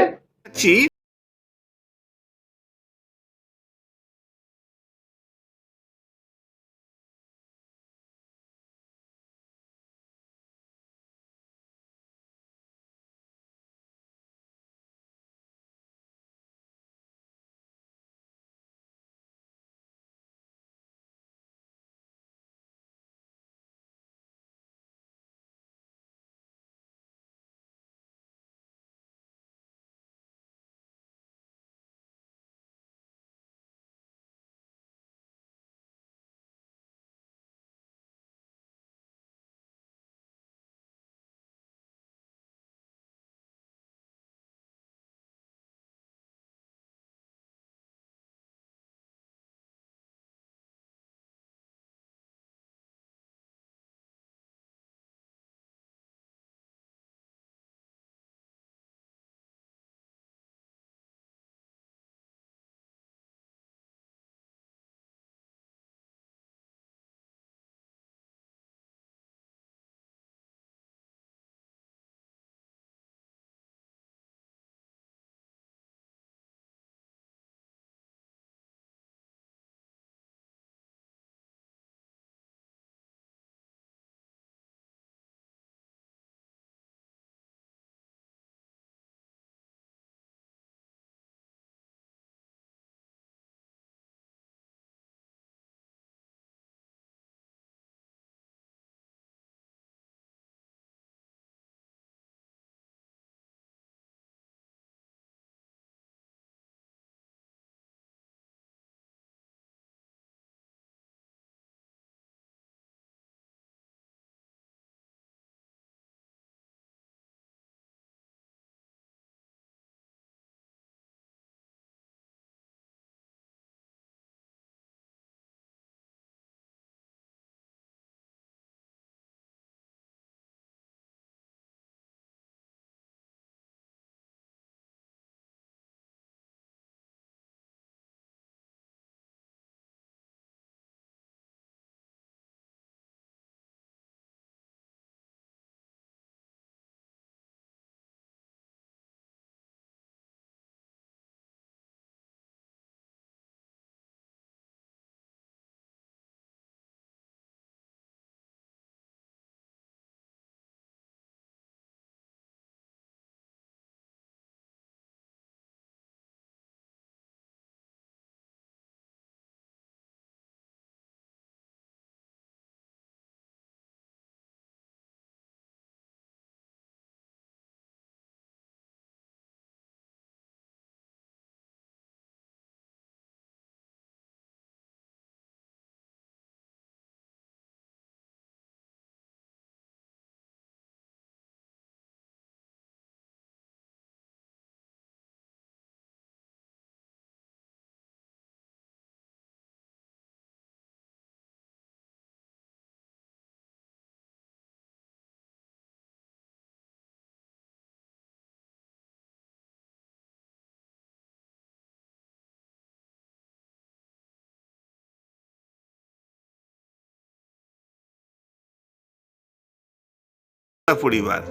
পরিবার,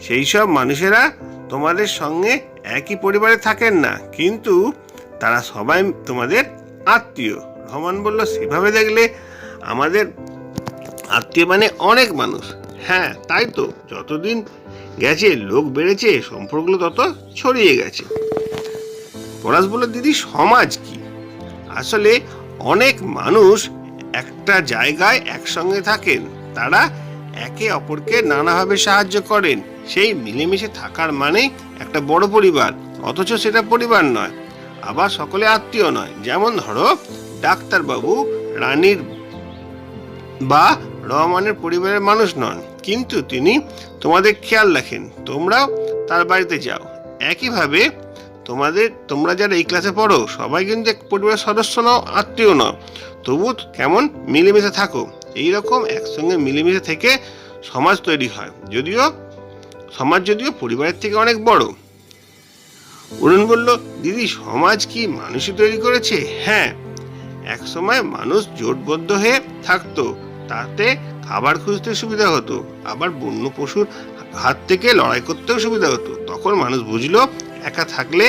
সেই সব মানুষেরা তোমাদের সঙ্গে একই পরিবারে থাকেন না, কিন্তু তারা সবাই তোমাদের আত্মীয়। রহমান বলল, সেভাবে দেখলে আমাদের আত্মীয় মানে অনেক মানুষ। হ্যাঁ, তাই তো, যতদিন গেছে লোক বেড়েছে, সম্পর্কগুলো তত ছড়িয়ে গেছে। পলাশ বলল, দিদি সমাজ কি? আসলে অনেক মানুষ একটা জায়গায় একসঙ্গে থাকেন, তারা একে অপরকে নানাভাবে সাহায্য করেন। সেই মিলেমিশে থাকার মানেই একটা বড় পরিবার, অথচ সেটা পরিবার নয়, আবার সকলে আত্মীয় নয়। যেমন ধরো, ডাক্তারবাবু রানীর বা রহমানের পরিবারের মানুষ নন, কিন্তু তিনি তোমাদের খেয়াল রাখেন, তোমরাও তার বাড়িতে যাও। একইভাবে তোমরা যারা এই ক্লাসে পড়ো, সবাই কিন্তু এক পরিবারের সদস্য নও, আত্মীয় নও, তবু কেমন মিলেমিশে থাকো। এইরকম একসঙ্গে মিলেমিশে থেকে সমাজ তৈরি হয়, সমাজ যদিও পরিবারের থেকে অনেক বড়। অরুণ বলল, দিদি সমাজ কি মানুষই তৈরি করেছে? হ্যাঁ, এক সময় মানুষ জোটবদ্ধ হয়ে থাকতো, তাতে খাবার খুঁজতে সুবিধা হতো, আবার বন্য পশুর হাত থেকে লড়াই করতেও সুবিধা হতো। তখন মানুষ বুঝলো একা থাকলে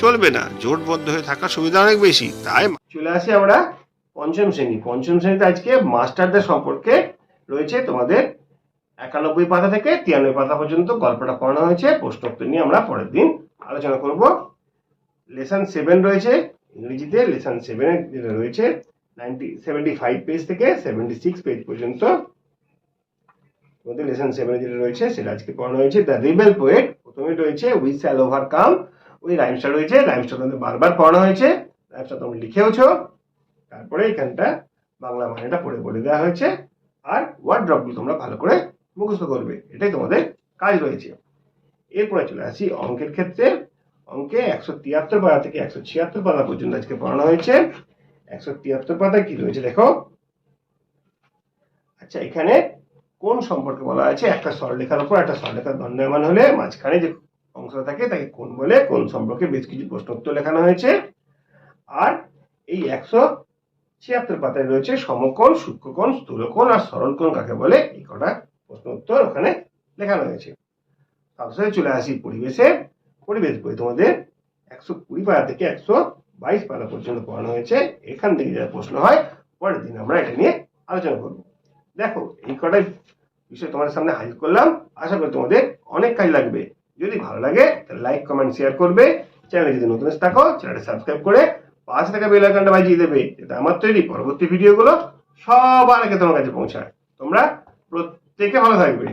চলবে না, জোটবদ্ধ হয়ে থাকার সুবিধা অনেক বেশি। তাই চলে আসি আমরা পঞ্চম শ্রেণীতে আজকে মাস্টারদের সম্পর্কে রয়েছে তোমাদের 91 পাতা থেকে 93 পাতা পর্যন্ত গল্পটা পড়ানো হয়েছে। প্রশ্নোত্তর নিয়ে আমরা পরের দিন আলোচনা করব। লেসন 7 রয়েছে ইংরেজিতে। লেসন 7 যেটা রয়েছে 75 পেজ থেকে 76 পেজ পর্যন্ত তোমাদের লেসন 7 যেটা রয়েছে সেটা আজকে পড়ানো হয়েছে। দ্য রিবেল পোয়েট প্রথমে রয়েছে উই শ্যাল ওভারকাম, ওই রাইমসটা রয়েছে। রাইমসটা তোমাদের বারবার পড়ানো হয়েছে, রাইমসটা তোমরা লিখেওছো। তারপরে এখানটা বাংলা মানেটা পড়ে দেওয়া হয়েছে, আর ওয়ার্ড ড্রপগুলো তোমরা ভালো করে মুখস্থ করবে, এটাই তোমাদের কাজ রয়েছে। এরপরে চলে আসি অঙ্কের ক্ষেত্রে। অঙ্কে 173 পাতা থেকে 176 পাতা পর্যন্ত আজকে পড়ানো হয়েছে। 173 পাতায় কি রয়েছে দেখো। আচ্ছা, এখানে কোন সম্পর্কে বলা আছে? একটা সরলরেখার উপর একটা সরলরেখার দণ্ডায়মান হলে মাঝখানে যে অংশটা থাকে তাকে কোণ বলে। কোণ সম্পর্কে বেশ কিছু প্রশ্নোত্তর লেখানো হয়েছে। আর এই 176 পাতায় রয়েছে সমকোণ, সূক্ষ্মকোণ, স্থূলকোণ আর সরলকোণ কাকে বলে, এই কটা প্রশ্নোত্তর ওখানে লেখানো হয়েছে। তারপরে চলে আসি পরিবেশ বই তোমাদের 120 পাতা থেকে 122 পাতা পর্যন্ত পড়ানো হয়েছে। এখান থেকে যারা প্রশ্ন হয় পরের দিন আমরা এটা নিয়ে আলোচনা করব। দেখো, এই কটাই বিষয় তোমাদের সামনে হাজির করলাম। আশা করি তোমাদের অনেক কাজ লাগবে। যদি ভালো লাগে তাহলে লাইক, কমেন্ট, শেয়ার করবে। চ্যানেলে যদি নতুন এসে থাকো চ্যানেলটা সাবস্ক্রাইব করে পাশে থাকা বেল আইকনটা বাজিয়ে দেবে, যাতে আমার তৈরি পরবর্তী ভিডিওগুলো সবার আগে তোমার কাছে পৌঁছায়। তোমরা প্রত্যেকে ভালো থাকবে।